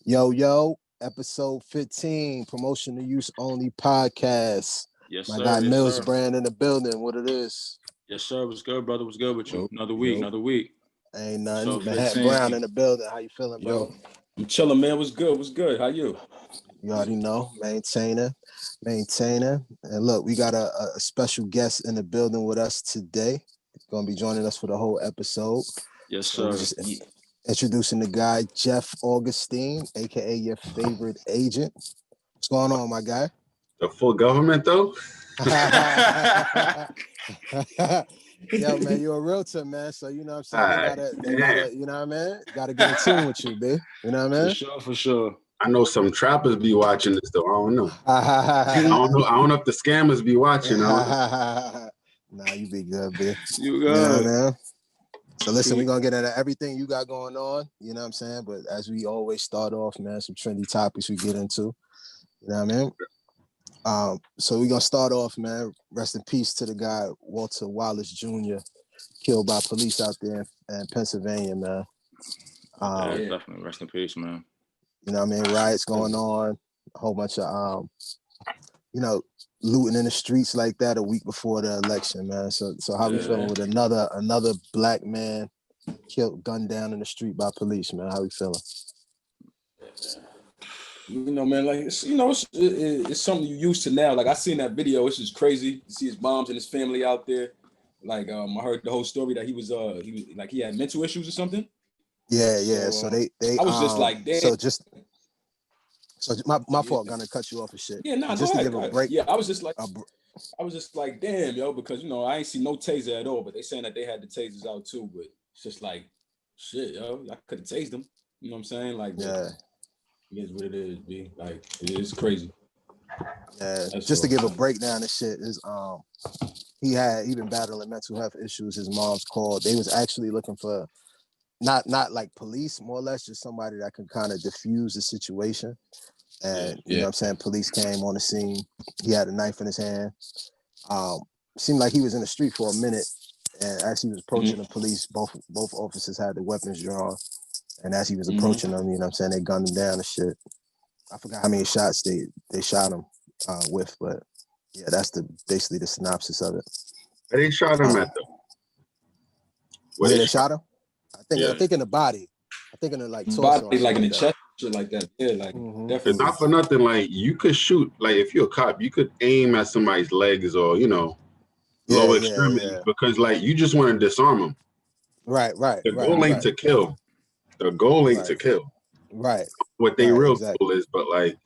Yo, episode 15, Promotional Use Only podcast. Yes, My sir. guy Yes, Mills sir. Brand in the building. What it is? Yes, sir. What's good, brother? What's good with you? Yo, Another week. Ain't nothing. So Manhattan 15. Brown in the building. How you feeling, bro? Yo, I'm chilling, man. What's good? What's good? How you? You already know. Maintaining. And look, we got a special guest in the building with us today. Going to be joining us for the whole episode. Yes, So sir. introducing the guy, Jeff Augustin, a.k.a. your favorite agent. What's going on, my guy? The full government, though? Yo, man, you're a realtor, man. So you know what I'm saying? They gotta, you know what I mean? Gotta get in tune with you, B. You know what I mean? For sure. I know some trappers be watching this, though. I don't know. I don't know if the scammers be watching. Nah, you be good, B. You You know what I good. mean? So listen, we're gonna get into everything you got going on, you know what I'm saying? But as we always start off, man, some trendy topics we get into. You know what I mean? So we're gonna start off, man. Rest in peace to the guy Walter Wallace J.r. killed by police out there in Pennsylvania, man. Definitely. Rest in peace, man. You know what I mean? Riots going on, a whole bunch of looting in the streets like that a week before the election, man. So how we feeling with another black man killed, gunned down in the street by police, man? How we feeling? You know, man, like it's something you used to now. Like I seen that video, it's just crazy to see his moms and his family out there. Like I heard the whole story that he was like he had mental issues or something. Yeah. So they I was just like, damn. So my fault, gonna cut you off and shit. Yeah, just to give a break. Yeah, I was just like, damn, yo, because I ain't see no taser at all, but they saying that they had the tasers out too. But it's just like, shit, yo, I could have tased them. You know what I'm saying? Like, yeah. It is what it is, B. Like, it is crazy. Yeah, just to give a breakdown and shit is he been battling mental health issues. His mom's called. They was actually looking for not like police, more or less just somebody that can kind of diffuse the situation. And you know what I'm saying, police came on the scene. He had a knife in his hand. Seemed like he was in the street for a minute, and as he was approaching the police, both officers had their weapons drawn. And as he was approaching them, you know what I'm saying, they gunned him down and shit. I forgot how many shots they shot him with, but yeah, that's basically the synopsis of it. Where they shot him at, though? Where they shot him? I think in the body. I think in the torso. Body, like in the chest, shit like that. Yeah, like definitely. It's not for nothing. Like you could shoot. Like if you're a cop, you could aim at somebody's legs or lower extremities because like you just want to disarm them. Right. The goal ain't to kill. The goal ain't to kill. Right. What they real goal is, but like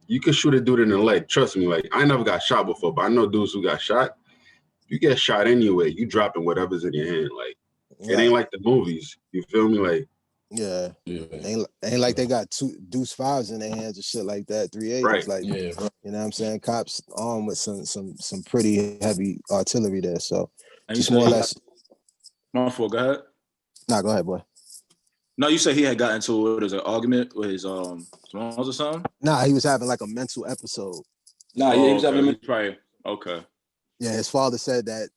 you could shoot a dude in the leg. Trust me, like I never got shot before, but I know dudes who got shot. You get shot anyway. You dropping whatever's in your hand. Like it ain't like the movies. You feel me? Like ain't like they got two deuce fives in their hands or shit like that. 380s, right. Like you know what I'm saying. Cops armed with some pretty heavy artillery there. So just more or less. My fault. Go ahead. Nah, go ahead, boy. No, you said he had got into an argument with his moms or something? Nah, he was having like a mental episode. Nah, he was having okay. Yeah, his father said that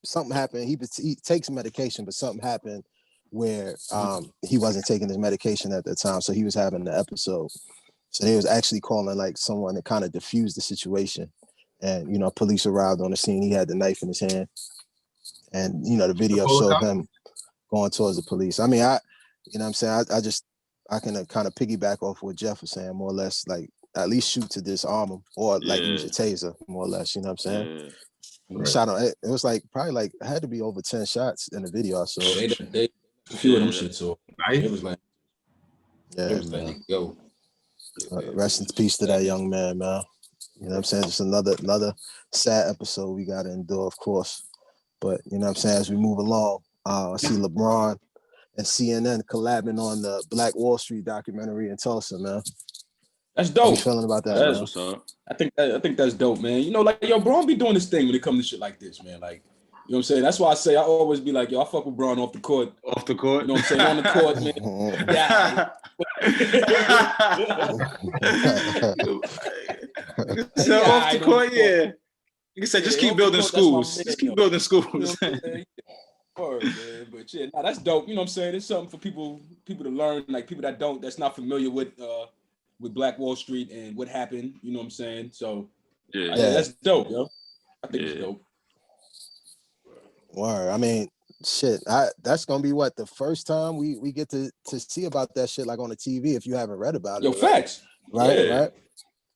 something happened. He takes medication, but something happened where he wasn't taking his medication at that time, so he was having the episode. So they was actually calling like someone to kind of diffuse the situation, and police arrived on the scene. He had the knife in his hand, and the video showed him going towards the police. I mean, you know what I'm saying? I can kind of piggyback off what Jeff was saying, more or less, like at least shoot to disarm him or like use a taser, more or less, you know what I'm saying? Yeah. Shot him, it was like probably like had to be over 10 shots in the video. So they a few of them shit, so it was like yo. Rest in peace to that young man, man. You know what I'm saying? Just another sad episode we gotta endure, of course. But you know what I'm saying, as we move along, I see LeBron and CNN collabing on the Black Wall Street documentary in Tulsa, man. That's dope. How you feeling about that? That's what's up. I think that's dope, man. Like Bron be doing this thing when it comes to shit like this, man. Like, you know what I'm saying? That's why I say I always be like, yo, I fuck with Bron off the court. Off the court? You know what I'm saying? On the court, man. Yeah. So off the court, yeah. You can say just keep building schools. Just keep building schools. Word, man. But yeah, nah, that's dope. You know what I'm saying? It's something for people to learn, like people that's not familiar with Black Wall Street and what happened. You know what I'm saying? So Yeah. yeah, that's dope, yo. I think it's dope. Word. I mean, shit. That's gonna be what the first time we get to see about that shit like on the TV if you haven't read about it. Yo, facts. Right, Yeah. right.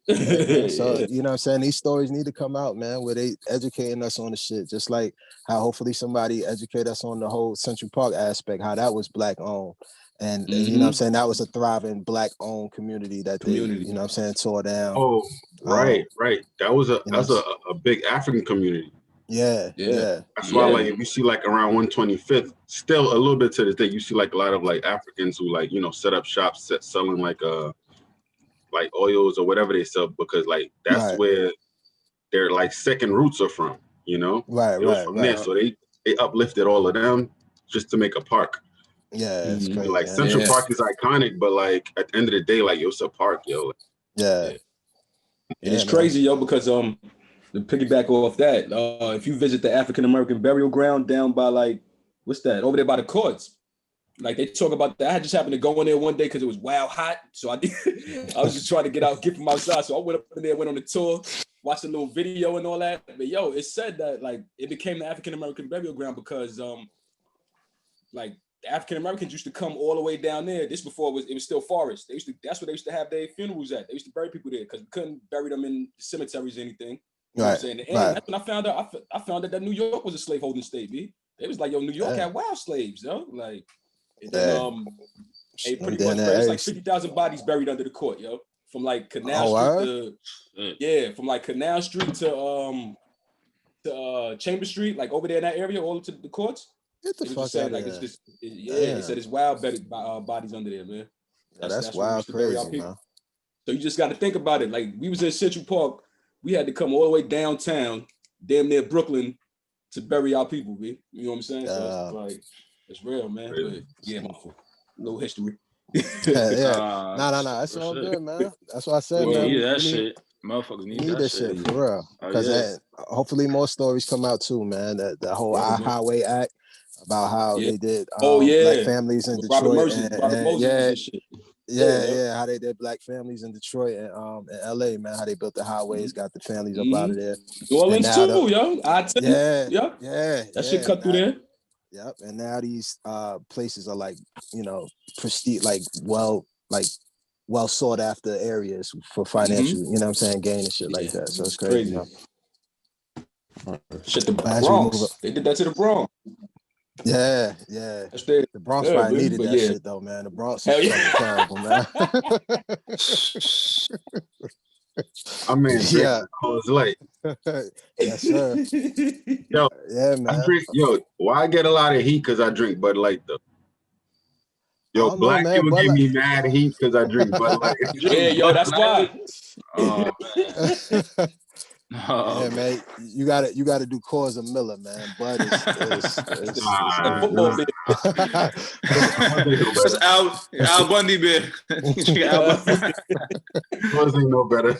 Yeah, so Yeah. you know what I'm saying, these stories need to come out, man, where they educating us on the shit, just like how hopefully somebody educate us on the whole Central Park aspect, how that was Black owned, and you know what I'm saying, that was a thriving Black owned community that they, you know what I'm saying, tore down. Oh, right. That was that's know, a big African community. Yeah. That's why, like, if you see like around 125th, still a little bit to this day, you see like a lot of like Africans who like, you know, set up shops selling like oils or whatever they sell, because like that's where their like second roots are from, you know. It was from there, so they uplifted all of them just to make a park. Yeah, it's crazy. Like Central Park is iconic, but like at the end of the day, like it's a park, yo. And it's crazy, yo, because to piggyback off that, if you visit the African American burial ground down by like what's that over there by the courts, like they talk about that. I just happened to go in there one day because it was wild hot, so I was just trying to get from outside, so I went up in there, went on the tour, watched a little video and all that. But yo, it said that like it became the African American burial ground because like the African Americans used to come all the way down there. This before it was still forest. That's where they used to have their funerals at. They used to bury people there because we couldn't bury them in cemeteries or anything. You know what I'm saying? And that's when I found out. I found out that New York was a slaveholding state, B. It was like, yo, New York had wild slaves, yo. Like, and then, they pretty much buried, it's like 50,000 bodies buried under the court, yo. From like Canal Street to from like Canal Street to Chamber Street, like over there in that area, all to the courts. Get the fuck out of here. It said it's wild bodies under there, man. That's wild, crazy, man. So you just got to think about it. Like we was in Central Park, we had to come all the way downtown, damn near Brooklyn, to bury our people, man. You know what I'm saying? So it's like it's real, man. But yeah, no history. No. It's all good, man. That's what I said, man. Yeah, that shit. Motherfuckers need that shit for real. Because hopefully more stories come out too, man. That whole Highway Act about how they did Black families in Detroit how they did Black families in Detroit and in LA, man, how they built the highways, got the families up out of there. New Orleans too, yo. I tell you. That shit cut through there. Yep. And now these places are like, you know, prestige, like well sought after areas for financial, you know what I'm saying, gain and shit like that. So it's crazy. You know? Shit, the Bronx. They did that to the Bronx. Yeah. The Bronx probably needed that shit though, man. The Bronx is terrible, man. I mean, it's late. Yes, sir. Yo, man. Why I get a lot of heat? Because I drink Bud Light though. Yo, Black people give me mad heat because I drink Bud Light. That's why. Yeah, man, you gotta do Coors and Miller, man. Bud is football beer. That's Al Bundy beer. Coors ain't no better.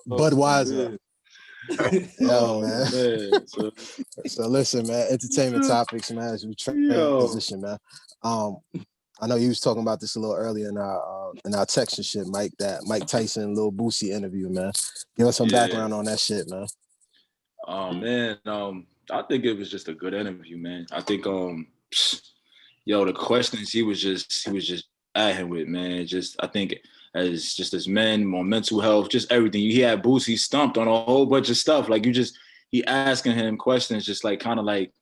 Budweiser. Yo, man. So listen, man. Entertainment topics, man. As we transition, man. I know you was talking about this a little earlier in our text and shit, Mike. That Mike Tyson, Lil Boosie interview, man. Give us some background on that shit, man. I think it was just a good interview, man. I think the questions he was just at him with, man. I think as men, more mental health, just everything. He had Boosie stumped on a whole bunch of stuff. Like he asking him questions, just like kind of like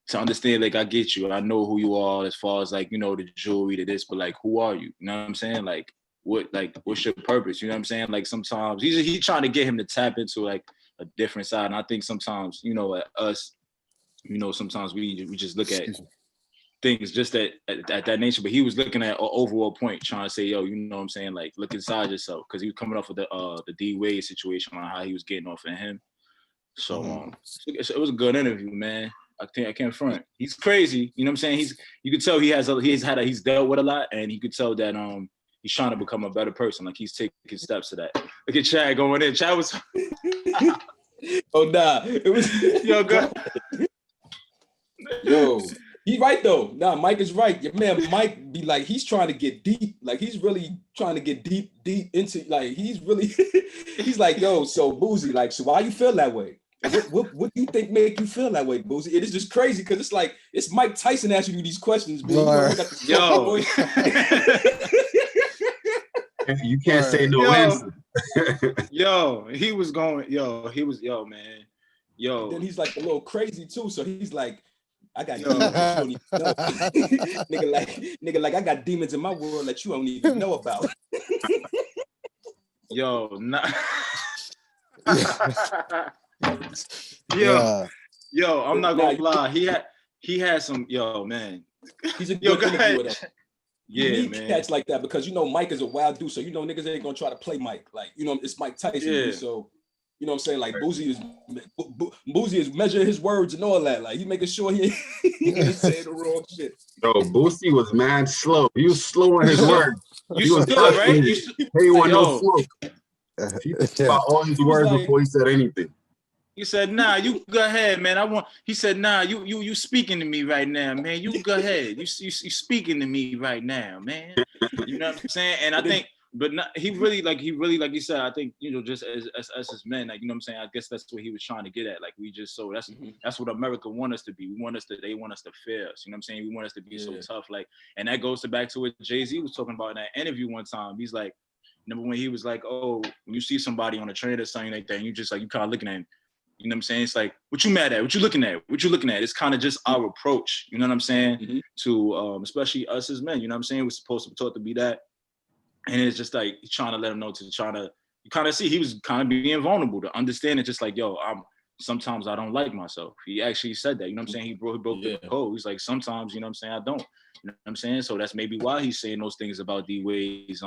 to understand, like, I get you. I know who you are as far as like, you know, the jewelry to this, but like, who are you? You know what I'm saying? Like, what's your purpose? You know what I'm saying? Like sometimes he's trying to get him to tap into like a different side. And I think sometimes, you know, at us, you know, sometimes we just look at things just at that nature, but he was looking at an overall point, trying to say, yo, you know what I'm saying? Like, look inside yourself. Cause he was coming off of the D Wade situation on how he was getting off of him. So it was a good interview, man. I can't front. He's crazy. You know what I'm saying? You could tell he's dealt with a lot, and you could tell that he's trying to become a better person. Like he's taking steps to that. Look at Chad going in. Chad was oh nah. It was yo, go. Yo, he right though. Nah, Mike is right. Your man Mike be like, he's trying to get deep. Like he's really trying to get deep into like he's really he's like, yo, so Boozy, like, so why you feel that way? What do you think make you feel that way, Boozy? It is just crazy because it's like it's Mike Tyson asking you these questions, man. You know, he got this Yo. You can't say no answer. Yo, he was, man. Yo. And then he's like a little crazy too. So he's like, I got demons that you don't even know. nigga, like I got demons in my world that you don't even know about. Yo, Yo, I'm not gonna lie. He had some, yo, man. He's a good interviewer though. Yeah, you need man. cats like that because you know Mike is a wild dude, so you know niggas ain't gonna try to play Mike. Like, you know, it's Mike Tyson, Yeah. so you know what I'm saying? Like Boozy is measuring his words and all that. Like he making sure he ain't saying the wrong shit. Yo, Boosie was mad slow. He was slow in his words. He was stood, right? He want no smoke. He thought about all his words like, before he said anything. He said, nah, you go ahead, man. He said, nah, you speaking to me right now, man. You go ahead. You speaking to me right now, man. You know what I'm saying? And I think, but not, he really, like you said, I think, you know, just as his men, like, you know what I'm saying? I guess that's what he was trying to get at. Like, we just, so that's what America want us to be. They want us to fear us. You know what I'm saying? We want us to be so tough. Like, and that goes back to what Jay-Z was talking about in that interview one time. He's like, remember when he was like, oh, when you see somebody on a train or something like that, and you just like, you kind of looking at him. You know what I'm saying? It's like, what you mad at? What you looking at? It's kind of just our approach. You know what I'm saying? To especially us as men. You know what I'm saying? We're supposed to be taught to be that. And it's just like trying to let him know you kind of see he was kind of being vulnerable to understand it. Just like, yo, sometimes I don't like myself. He actually said that. You know what I'm saying? He broke the code. He's like, sometimes, you know what I'm saying, I don't. You know what I'm saying? So that's maybe why he's saying those things about D-Wade's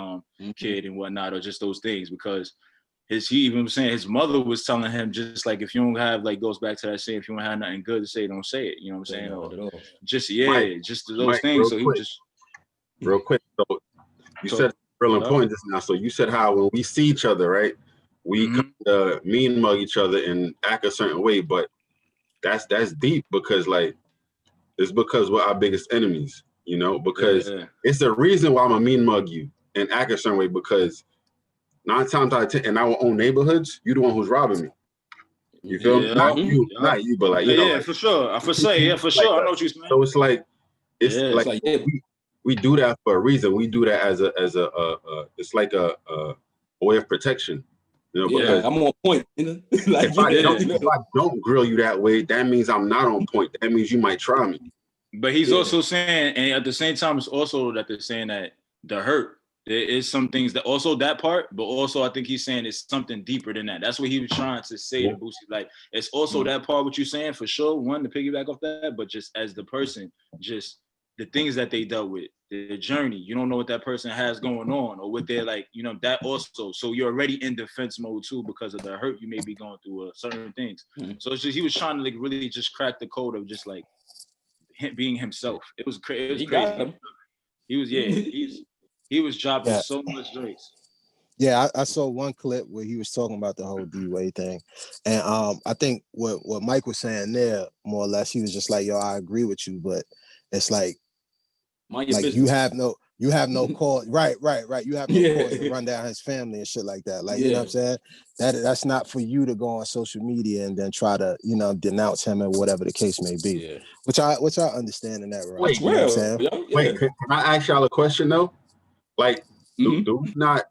kid and whatnot, or just those things, because he even was saying his mother was telling him, just like, if you don't have, like, goes back to that saying, if you don't have nothing good to say, don't say it. You know what I'm saying? Or just Mike, just those things. So he was just real quick. So you said real important just now. So you said how when we see each other, right, we kind of mean mug each other and act a certain way, but that's deep because like it's because we're our biggest enemies, you know, because it's the reason why I'm a mean mug you and act a certain way, because 9 times out of 10 in our own neighborhoods, you the one who's robbing me. You feel me? Not you, but like, you know, like, for sure. For sure. I know what you're saying. So it's like, we do that for a reason. We do that as a it's like a way of protection. You know, because I'm on point. Like, if I don't grill you that way, that means I'm not on point. That means you might try me. But he's also saying, and at the same time, it's also that they're saying that the hurt. There is some things that also that part, but also I think he's saying it's something deeper than that. That's what he was trying to say to Boosie. Like, it's also that part what you're saying for sure. One, to piggyback off that, but just as the person, just the things that they dealt with, the journey. You don't know what that person has going on, or what they're like. You know that also. So you're already in defense mode too because of the hurt you may be going through, certain things. So it's just he was trying to like really just crack the code of just like him being himself. It was crazy. He was dropping so much drinks. Yeah, I saw one clip where he was talking about the whole D-Wade thing. And I think what Mike was saying there, more or less, he was just like, yo, I agree with you, but it's like you have no cause. Right. You have no cause to run down his family and shit like that. Like, you know what I'm saying? That's not for you to go on social media and then try to, you know, denounce him or whatever the case may be. Yeah. Which I understand in that, right? Wait, you know what I'm saying? Wait, can I ask y'all a question though? Like, do we not,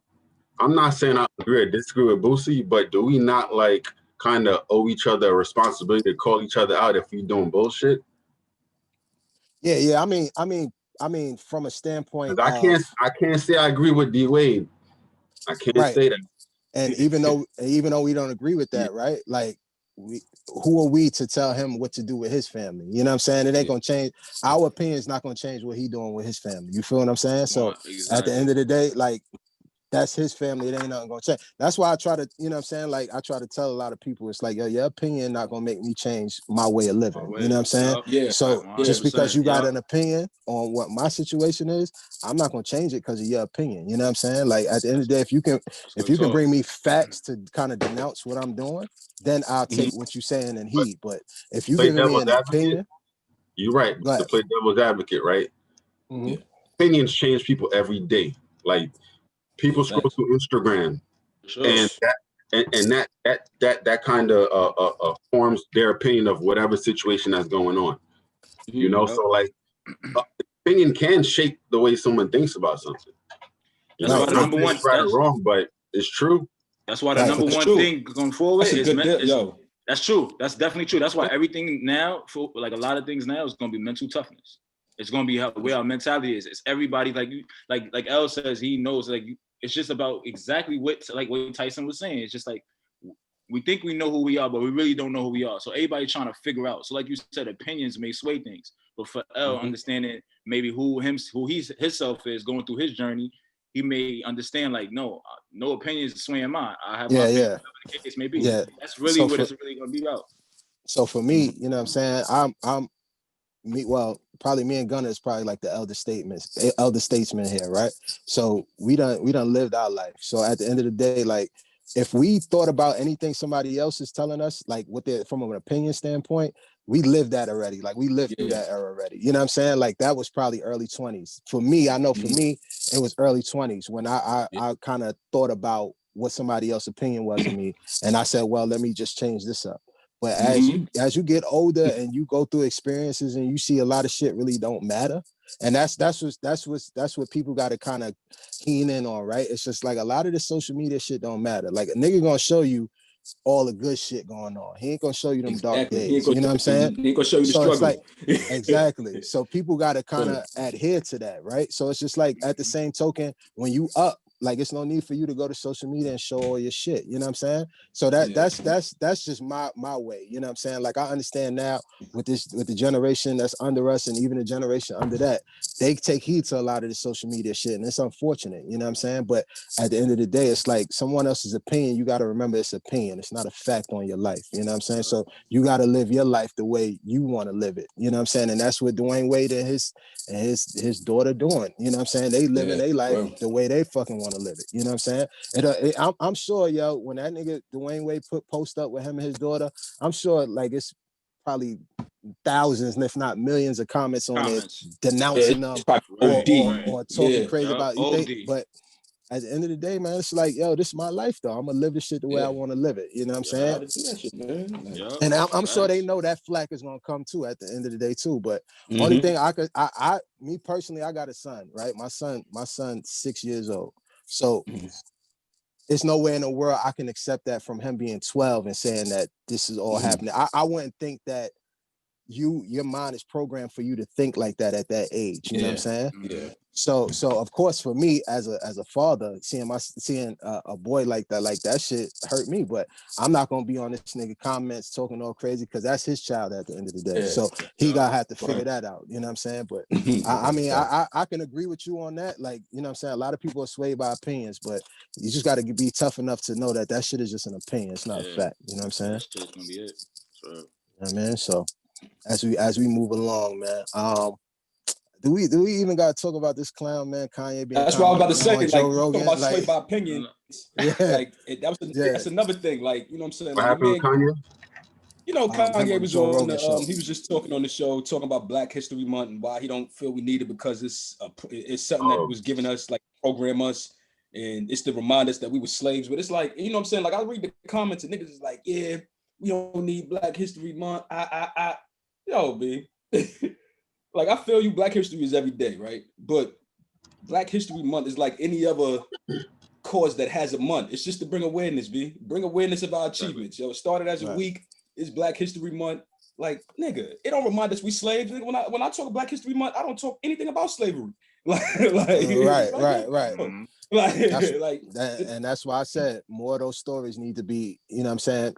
I'm not saying I agree or disagree with Boosie, but do we not like kind of owe each other a responsibility to call each other out if we doing bullshit? Yeah. I mean, from a standpoint, I can't say I agree with D-Wade. I can't say that. And even though we don't agree with that, right? Like, who are we to tell him what to do with his family? You know what I'm saying? It ain't gonna change. Our opinion is not gonna change what he doing with his family. You feel what I'm saying? So at the end of the day, like, that's his family. It ain't nothing gonna change. That's why I try to, you know what I'm saying? Like, I try to tell a lot of people, it's like, yo, your opinion not gonna make me change my way of living. You know what I'm saying? Yeah. So just because you got an opinion on what my situation is, I'm not gonna change it because of your opinion. You know what I'm saying? Like, at the end of the day, if you can bring me facts to kind of denounce what I'm doing, then I'll take what you're saying and heed. But if you giving me an opinion, You're right. To play devil's advocate, right? Mm-hmm. Opinions change people every day. Like people scroll through Instagram, and that kind of forms their opinion of whatever situation that's going on. You know, so like opinion can shape the way someone thinks about something. You know, why the number one right or wrong, but it's true. That's why the number one thing going forward is yo. That's true. That's definitely true. That's why everything now, for like a lot of things now, is going to be mental toughness. It's going to be where our mentality is. It's everybody like El says. He knows it's just about exactly what Tyson was saying. It's just like we think we know who we are, but we really don't know who we are. So everybody trying to figure out. So like you said, opinions may sway things. But for El, understanding maybe who himself is going through his journey, he may understand like no opinions swaying mine. I have my opinion, whatever the case may be. Yeah. That's really what it's really gonna be about. So for me, you know what I'm saying? Probably me and Gunner is probably like the elder statesman here, right? So we done lived our life. So at the end of the day, like if we thought about anything somebody else is telling us, like from an opinion standpoint, we lived that already. Like we lived through that era already. You know what I'm saying? Like that was probably early 20s. For me, I know for me, it was early 20s when I kind of thought about what somebody else's opinion was of me. And I said, well, let me just change this up. But as you get older and you go through experiences and you see a lot of shit really don't matter. And that's what people got to kind of keen in on, right? It's just like a lot of the social media shit don't matter. Like a nigga gonna show you all the good shit going on. He ain't gonna show you them dark days. You know what I'm saying? He ain't gonna show you the struggle. It's like, exactly. So people got to kind of adhere to that, right? So it's just like at the same token, when you up, like it's no need for you to go to social media and show all your shit. You know what I'm saying? So that's just my way. You know what I'm saying? Like I understand now with the generation that's under us and even the generation under that, they take heed to a lot of the social media shit. And it's unfortunate, you know what I'm saying? But at the end of the day, it's like someone else's opinion, you got to remember it's opinion. It's not a fact on your life. You know what I'm saying? So you got to live your life the way you want to live it. You know what I'm saying? And that's what Dwayne Wade and his daughter doing. You know what I'm saying? They living their life the way they fucking want to live it. You know what I'm saying? I'm sure, yo, when that nigga Dwayne Wade post up with him and his daughter, I'm sure like it's probably thousands, if not millions of comments on it denouncing them or talking crazy about it. But at the end of the day, man, it's like, yo, this is my life though. I'm gonna live this shit the way I want to live it. You know what I'm saying? And I'm sure they know that flack is gonna come too at the end of the day too. But only thing me personally, I got a son, right? My son's 6 years old. So there's no way in the world I can accept that from him being 12 and saying that this is all happening. I wouldn't think that your mind is programmed for you to think like that at that age. You know what I'm saying? Yeah. So of course for me as a father, seeing a boy like that shit hurt me. But I'm not gonna be on this nigga comments talking all crazy because that's his child at the end of the day. Yeah. So he gotta have to figure that out. You know what I'm saying? But I can agree with you on that. Like, you know what I'm saying? A lot of people are swayed by opinions, but you just gotta be tough enough to know that shit is just an opinion. It's not a fact. You know what I'm saying? That's just gonna be it. So. You know what I mean? So as we move along, man. Do we even gotta talk about this clown, man? Kanye being that's what I was about to say. Like, Joe Rogan, about sway by opinion. Like that's another thing. Like, you know what I'm saying? What happened with Kanye? You know, Kanye was on he was just talking on the show, talking about Black History Month and why he don't feel we need it because it's something that was giving us, like, program us, and it's to remind us that we were slaves. But it's like, you know what I'm saying? Like, I read the comments and niggas is like, yeah, we don't need Black History Month. Yo, B. Like, I feel you, Black history is every day, right? But Black History Month is like any other cause that has a month. It's just to bring awareness, B. Bring awareness of our achievements. Yo, it started as a week. It's Black History Month. Like, nigga, it don't remind us we slaves. Nigga, when I talk Black History Month, I don't talk anything about slavery. Right. And that's why I said more of those stories need to be, you know what I'm saying,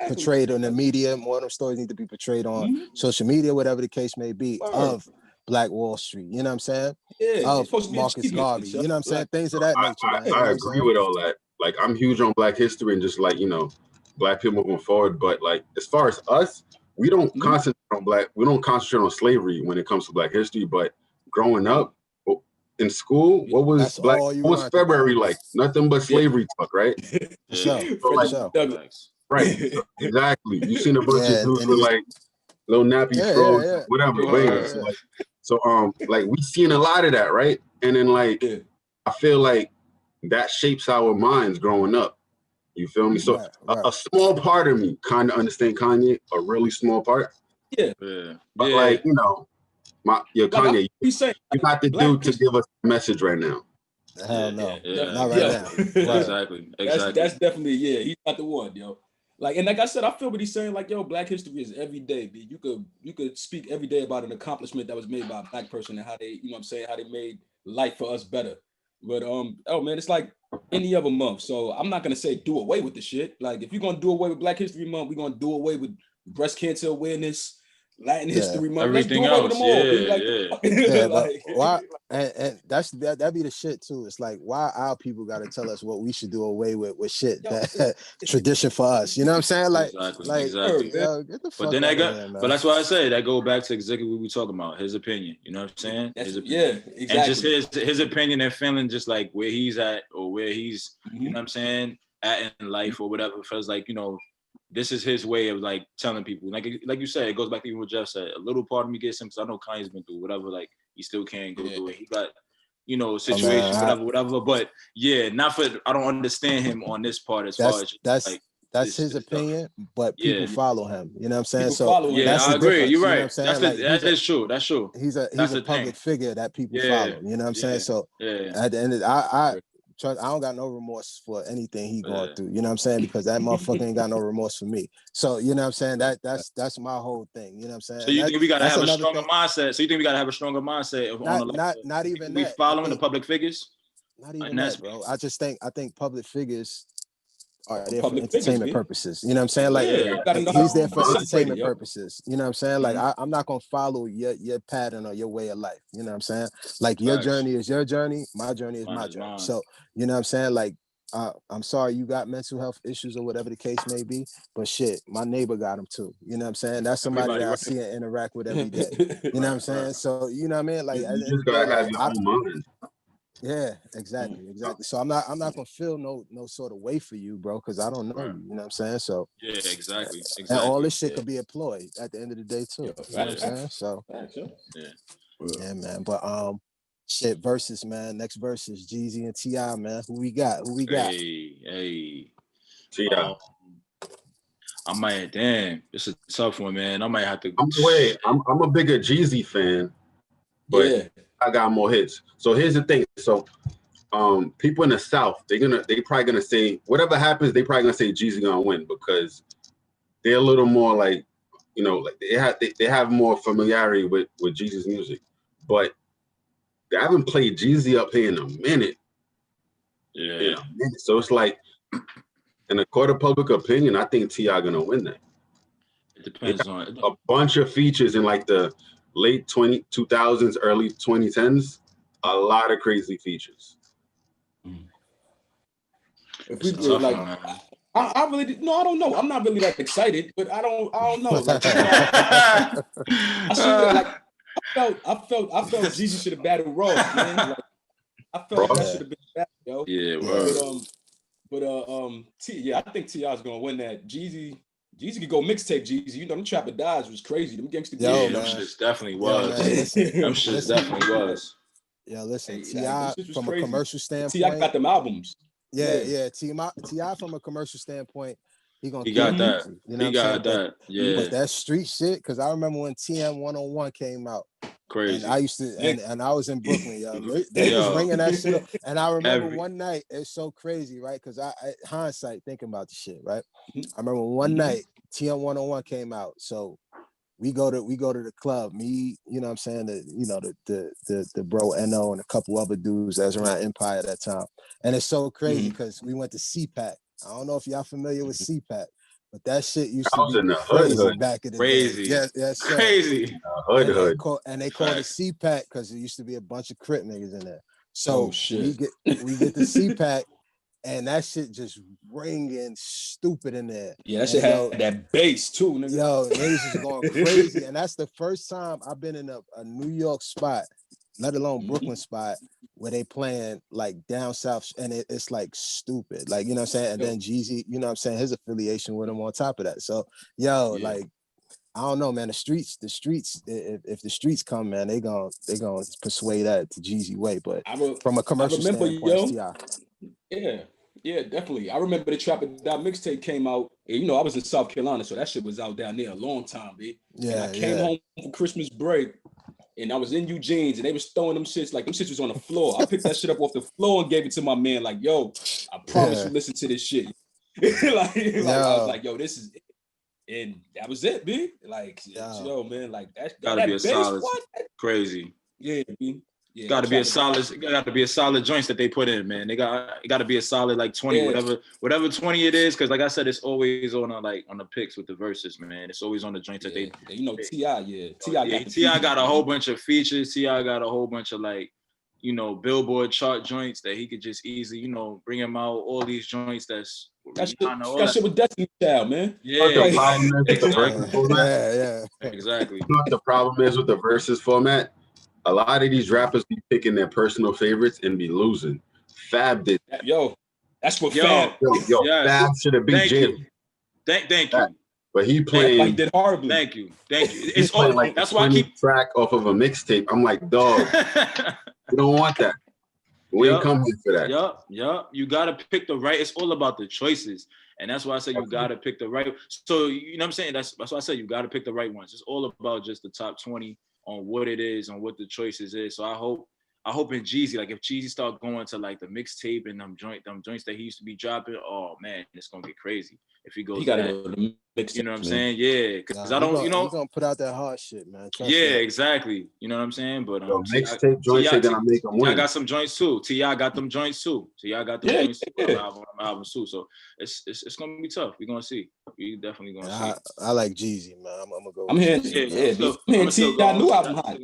portrayed on the media. More of those stories need to be portrayed on social media, whatever the case may be, of Black Wall Street. You know what I'm saying? Yeah, of Marcus Garvey. You know what I'm saying? Things of that nature. I agree with all that. Like, I'm huge on Black history and just, like, you know, Black people moving forward. But, like, as far as us, we don't concentrate on we don't concentrate on slavery when it comes to Black history. But growing up in school, what was February like? Nothing but slavery talk, right? So, right, exactly. You seen a bunch of dudes with, like, little nappy Yeah, froze, yeah, whatever. yeah. But anyway, Yeah, so yeah. like we seen a lot of that, right? And then like Yeah. I feel like that shapes our minds growing up. You feel me? So Right, a right. small part of me kind of understand Kanye, a really small part. Yeah. Yeah. But Yeah. like, your Like Kanye, he's saying, you like, got to do Black to history. give us a message right now. Hell Yeah, no, yeah. not right Yo, now. Right. Exactly. that's Exactly. definitely, yeah, he's not the one, yo. Like, and like I said, I feel what he's saying. Like, yo, Black history is every day, B. You could speak every day about an accomplishment that was made by a Black person and how they, you know what I'm saying, how they made life for us better. But oh man, it's like any other month. So I'm not gonna say do away with the shit. Like, if you're gonna do away with Black History Month, we're gonna do away with breast cancer awareness, Latin Yeah. History Month. Let's do Everything away with else. them all, B. Yeah. Like, Yeah. Yeah, but like, why? And that be the shit too. It's like, why our people got to tell us what we should do away with shit yo, that tradition for us. You know what I'm saying? Exactly. Exactly. man. Yo, get the But fuck then out that of go, here, man. but that's why I say that go back to exactly what we talking about, his opinion. You know what I'm saying? That's, His opinion. yeah, And just exactly. his opinion and feeling just like where he's at or where he's, Mhm. you know what I'm saying, at in life or whatever. Feels like, this is his way of like telling people. Like you said, it goes back to even what Jeff said. A little part of me gets him because I know Kanye's been through whatever, like he still can't go through it. He got, situation, man, whatever. But yeah, not for I don't understand him on this part as far as like that's his this stuff. opinion, but people Yeah. follow him. You know what I'm saying? People So follow him. Yeah, that's I the agree. difference. You're You know what I'm right. saying? Like That is true. That's true. he's That's a the public thing. figure that people Yeah. follow. You know what I'm saying? Yeah. So Yeah. at the end of I don't got no remorse for anything he going through. You know what I'm saying? Because that motherfucker ain't got no remorse for me. So you know what I'm saying? That's my whole thing. You know what I'm saying? So you think we gotta that's have a another stronger thing. mindset? So you think we gotta have a stronger mindset on the level? Not even we that. following the public figures? Not even And that's that, bro. I think public figures are there for Public figures, entertainment man. purposes. You know what I'm saying? Like Yeah, you gotta know he's how there for to separate it, entertainment yo. purposes. You know what I'm saying? Like I'm not gonna follow your pattern or your way of life. You know what I'm saying? Like your Facts. journey is your journey, my journey is Mine my is journey. mine. So you know what I'm saying? Like I'm sorry you got mental health issues or whatever the case may be, but shit, my neighbor got them too. You know what I'm saying? That's somebody Everybody, that I right? see and interact with every day. You know what I'm saying? Right. So you know what I mean? Like at You the end just of the day, gotta have like your own mind. yeah, exactly. So I'm not gonna feel no sort of way for you, bro, because I don't know Right. you. You know what I'm saying? So Yeah, exactly. and all this shit Yeah. could be employed at the end of the day too. Yo, You know what I'm saying? So Yeah. yeah, man. But shit, versus man. Next versus Jeezy and T.I., man. Who we got? Hey. Yeah. I might. Damn, it's a tough one, man. I might have to. I'm a bigger Jeezy fan, but Yeah. I got more hits. So here's the thing. So people in the South, they probably gonna say whatever happens, they probably gonna say Jeezy gonna win because they're a little more like, like they have more familiarity with Jeezy's music. But they haven't played Jeezy up here in a minute. Yeah. So it's like, in a court of public opinion, I think T.I. gonna win that. It depends on A bunch of features in like the late 2000s, early 2010s. A lot of crazy features. If we It's a tough like, one, man. I really no, I don't know. I'm not really that excited, but I don't know. Like, I see that. Like, I felt Jeezy should have battled Ross, man. Like, I felt that should have been battle, yo. Yeah, I think T.I.'s gonna win that. Jeezy could go mixtape Jeezy. You know, them Trapper Dies was crazy. Them gangster yeah, man. them shits definitely Yo, was. man, listen, them shits definitely was. Yeah, listen, Hey, T.I. from a commercial standpoint. T.I. got them albums. Yeah. T.I. from a commercial standpoint, he got that. Easy, you know he got that. But that street shit, because I remember when TM 101 came out. Crazy. And I used to, and I was in Brooklyn, yo. They was ringing that shit up. And I remember one night, it's so crazy, right? Because I hindsight thinking about the shit, right? I remember one night, TM 101 came out. So we go to the club. Me, you know what I'm saying? The bro NO and a couple other dudes that was around Empire at that time. And it's so crazy because we went to CPAC. I don't know if y'all familiar with CPAC, but that shit used to be crazy back in the day. Yes, sir. Crazy. And they called it CPAC because it used to be a bunch of Crip niggas in there. So we get the CPAC, and that shit just ringing stupid in there. Yeah, that shit had that bass too, nigga. Yo, niggas is going crazy. And that's the first time I've been in a New York spot, let alone Brooklyn spot, where they playing like down south, and it's like stupid. Like, you know what I'm saying? And then Jeezy, you know what I'm saying, his affiliation with him on top of that. So, like, I don't know, man. The streets. If the streets come, man, they gonna persuade that to Jeezy way. But from a commercial standpoint, it's T.I. Yeah, definitely. I remember the Trap It Down mixtape came out. And, you know, I was in South Carolina, so that shit was out down there a long time, B. Yeah, and I came home for Christmas break, and I was in Eugene's, and they was throwing them shits like them shits was on the floor. I picked that shit up off the floor and gave it to my man, like, yo, I promise you, listen to this shit. like I was like, yo, this is it. And that was it, B. Like, yo, man, like that gotta be a solid, crazy. Yeah, B. Yeah, got to be a solid joints that they put in, man. It got to be a solid like 20, whatever 20 it is, because like I said, it's always on the picks with the verses, man. It's always on the joints that they. You know, T.I. got a whole bunch of features. T.I. got a whole bunch of like, you know, Billboard chart joints that he could just easily, you know, bring him out. All these joints that shit with Destiny Child, man. Yeah, exactly. You know what the problem is with the verses format? A lot of these rappers be picking their personal favorites and be losing. Fab did. Yo, that's what Fab. Yes. Fab should have beat Jim. Thank you. But he played. He did horribly. Thank you. It's all like that's why I keep track off of a mixtape. I'm like, dog, we don't want that. We ain't come here for that. Yup. You gotta pick the right. It's all about the choices. And that's why I say you gotta pick the right. So you know what I'm saying? That's why I say you gotta pick the right ones. It's all about just the top 20 on what it is, on what the choices is. So I hope in Jeezy, like if Jeezy start going to like the mixtape and them joints that he used to be dropping, oh man, it's gonna get crazy. If he goes, he gotta go to the mixtape. You know what I'm saying? Yeah, because I don't, he's gonna put out that hard shit, man. Trust me. Exactly. You know what I'm saying? But mixtape joints are gonna make them win. T.I. got some joints too. T.I. got them joints too. T.I. got them joints too. Albums too. So it's gonna be tough. We're gonna see. We definitely gonna see. I like Jeezy, man. I'm gonna go. I'm hearing T.I. new album hot.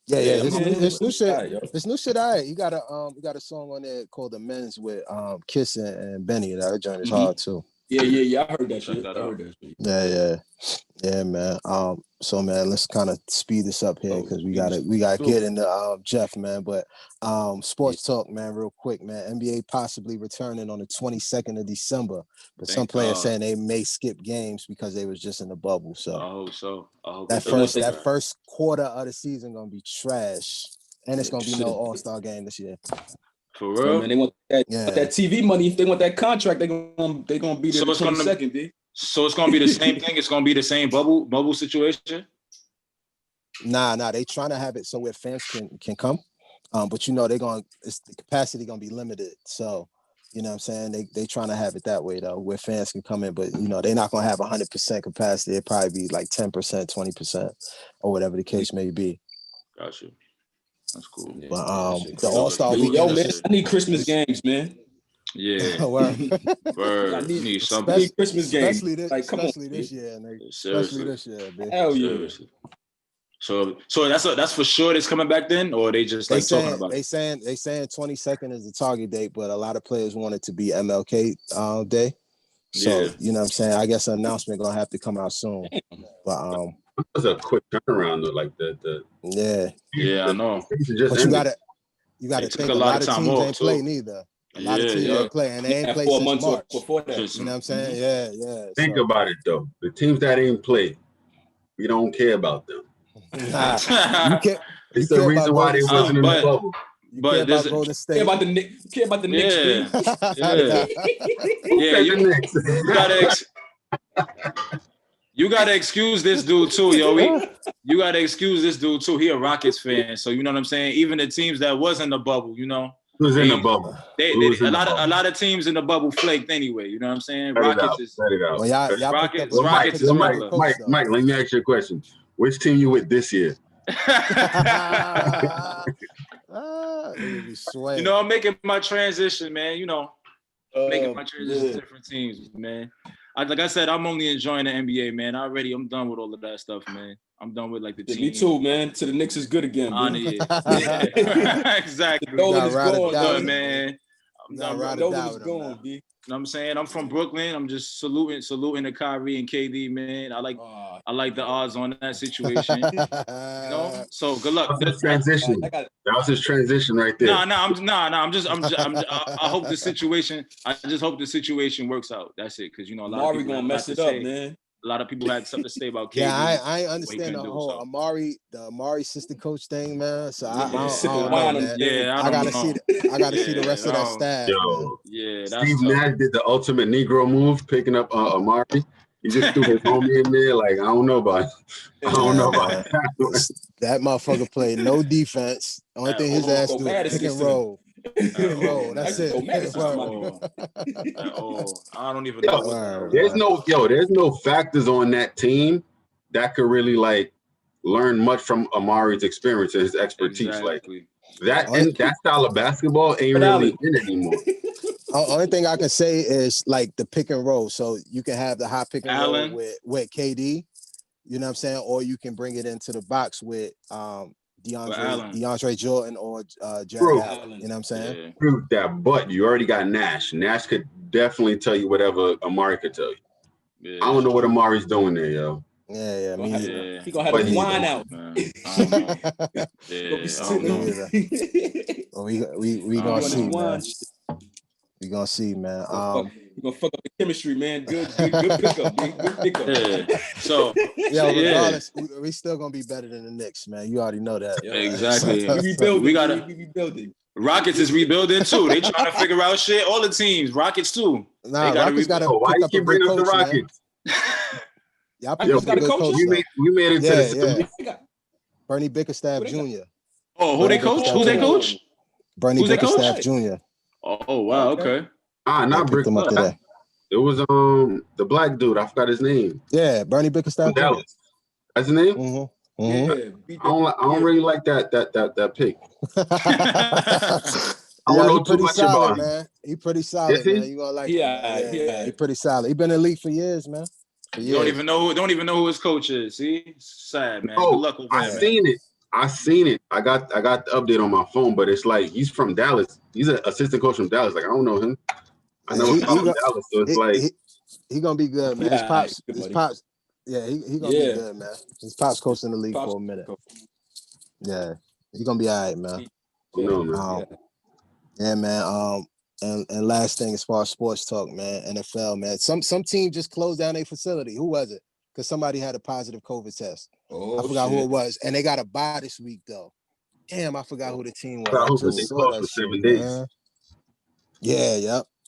Yeah. This new shit. This new shit. You got a song on there called "The Men's" with Kiss and Benny. That joint is hard too. Yeah. I heard that shit. Yeah, man. So man, let's kind of speed this up here because we gotta get into Jeff, man. But sports talk, man, real quick, man. NBA possibly returning on the 22nd of December, but some players saying they may skip games because they was just in the bubble. So I hope so. That first quarter of the season gonna be trash, and it's gonna be no All-Star game this year. For real, so, man, they want that TV money. If they want that contract, they gonna be there. So it's 22nd, D. So it's gonna be the same thing. It's gonna be the same bubble situation. Nah. They trying to have it so where fans can come, but you know the capacity gonna be limited. So you know what I'm saying they trying to have it that way though, where fans can come in, but you know they're not gonna have 100% capacity. It'll probably be like 10%, 20%, or whatever the case may be. Gotcha. That's cool. But the All-Star weekend. Yo, man, I need Christmas games, man. Yeah. Word. I need something. Christmas games. Especially this year, nigga. Especially this year, man. Hell yeah. So that's for sure. It's coming back then, or they just like talking about it? They saying 22nd is the target date, but a lot of players want it to be MLK Day. So you know what I'm saying. I guess an announcement gonna have to come out soon. But it was a quick turnaround though, like the I know. But you gotta think a lot of teams ain't play neither. A lot of teams ain't play, and they ain't played 4 since months March. Before that. You know what I'm saying? Yeah. Think about it though. The teams that ain't play, we don't care about them. Nah, you can't. It's the reason why they wasn't in the bubble. But care about Golden State. Care about the Knicks. You gotta excuse this dude too, yo. You gotta excuse this dude too. He a Rockets fan, so you know what I'm saying. Even the teams that was in the bubble, you know, who's in the bubble? A lot of teams in the bubble flaked anyway. You know what I'm saying? Rockets is. Well, y'all Rockets is Mike, let me ask you a question. Which team you with this year? You know, I'm making my transition, man. You know, making my transition to different teams, man. Like I said, I'm only enjoying the NBA, man. I'm done with all of that stuff, man. I'm done with like the team. Me too, man. To the Knicks is good again. Exactly. Nolan is going, man. I'm done. Nolan is going, B. You know what I'm saying? I'm from Brooklyn. I'm just saluting the Kyrie and KD, man. I like the odds on that situation. You know? So good luck. That was his transition. That was his transition right there. I hope the situation. I just hope the situation works out. That's it. Because you know, a lot Maury of people gonna mess it up, man. a lot of people had something to say about KD. Yeah, I what he understand couldn't the do, whole so. the Amari assistant coach thing, man. So I Yeah, don't sipping know, wine on man. the thing. Yeah, I gotta don't know. see the rest of that staff, man. Yo, Yeah, that's Steve tough. Nash did the ultimate Negro move, picking up Amari. He just threw his homie in there. Like, I don't know about Man. that. That motherfucker played no defense. Only thing his ass Go do is Madison pick and to them. roll. Pick and roll. I That's just go it. Madison to my At all. I don't even Yo, know what the hell. there's no factors on that team that could really like learn much from Amari's experience and his expertise. Exactly. Like that style of basketball ain't really in anymore. Only thing I can say is like the pick and roll. So you can have the high pick and Allen. roll with KD, you know what I'm saying? Or you can bring it into the box with DeAndre Jordan or Jared Allen. You know what I'm saying? Yeah. Prove that, but you already got Nash. Nash could definitely tell you whatever Amari could tell you. Yeah, I don't know what Amari's doing there, yo. Yeah, me neither. He gonna have his wine out. Man. I don't know. Yeah, I don't know. Well, we gonna see, man. We gonna see, man. We're gonna fuck up the chemistry, man. Good pickup, man. Good pickup. Yeah. So regardless, we still gonna be better than the Knicks, man. You already know that. Yeah. Exactly. We rebuilding. We rebuilding. Rockets is rebuilding too. They trying to figure out shit. All the teams, Rockets too. Nah, Rockets gotta why pick you up keep a good bringing up coach, the Rockets? Y'all pick up a good coach. We made it to the Bernie Bickerstaff Jr. Oh, who they coach? Who they coach? Bernie Bickerstaff Jr. Oh wow, okay. Not Brick. It was the black dude. I forgot his name. Yeah, Bernie Bickerstaff Jr. Dallas. That's his name. Mm-hmm. Mm-hmm. Yeah, I don't really like that pick. I don't know too much solid, about him. Man. He pretty solid, man. You gonna like him, man. Yeah, he pretty solid. He been in the league for years, man. Don't even know who his coach is. See, it's sad, man. Oh, good luck with I seen it. I got the update on my phone, but it's like he's from Dallas. He's an assistant coach from Dallas. Like I don't know him. I know he's from Dallas, so it's like he gonna be good, man. His pops. Yeah, he gonna be good, man. His pops coaching the league for a minute. Yeah, he gonna be all right, man. Yeah, man. And last thing as far as sports talk, man, NFL, man. Some team just closed down their facility. Who was it? Because somebody had a positive COVID test. I forgot who it was, and they got a bye this week though. Damn, I forgot who the team was. I just saw that shit, man. Yeah,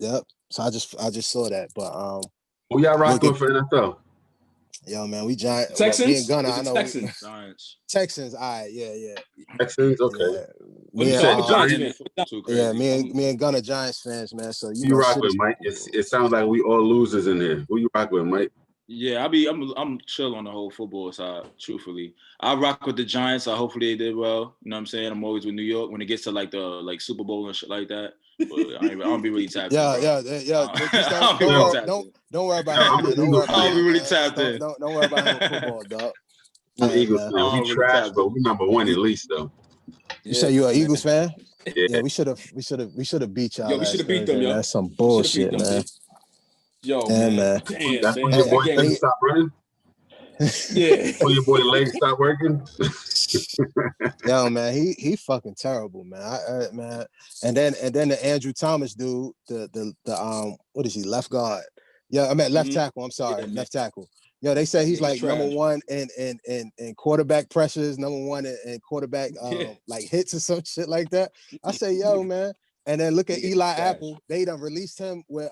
yep. So I just saw that, but who y'all rocking for NFL? Yo, man, we Giants. Texans. Me and Gunner, I know. Texans. Texans. All right, yeah. Texans, okay. Yeah, me and Gunner Giants fans, man. So you rock with Mike. It sounds like we all losers in here. Who you rock with, Mike? Yeah, I'm chill on the whole football side. Truthfully, I rock with the Giants. Hopefully they did well. You know what I'm saying? I'm always with New York when it gets to like the Super Bowl and shit like that. But I don't be really tapped in. Don't worry about him. Don't worry about him. I don't be really tapped in. Don't worry about him with football, dog. I'm Eagles fan. We trash, but we number one at least though. You say you're an Eagles fan? Yeah, we should have beat y'all. Yo, we should have beat them, yo. That's some bullshit, man. Yo, man. That's when your boy legs stop running. Yeah. When your boy legs stop working. Yo, man, he fucking terrible, man. Man, and then the Andrew Thomas dude, the what is he, left guard? Yeah, I meant left tackle. I'm sorry, left tackle. Yo, they say he's like number one in quarterback pressures, number one in quarterback like hits or some shit like that. I say, yo, man. And then look at Eli Apple. They done released him with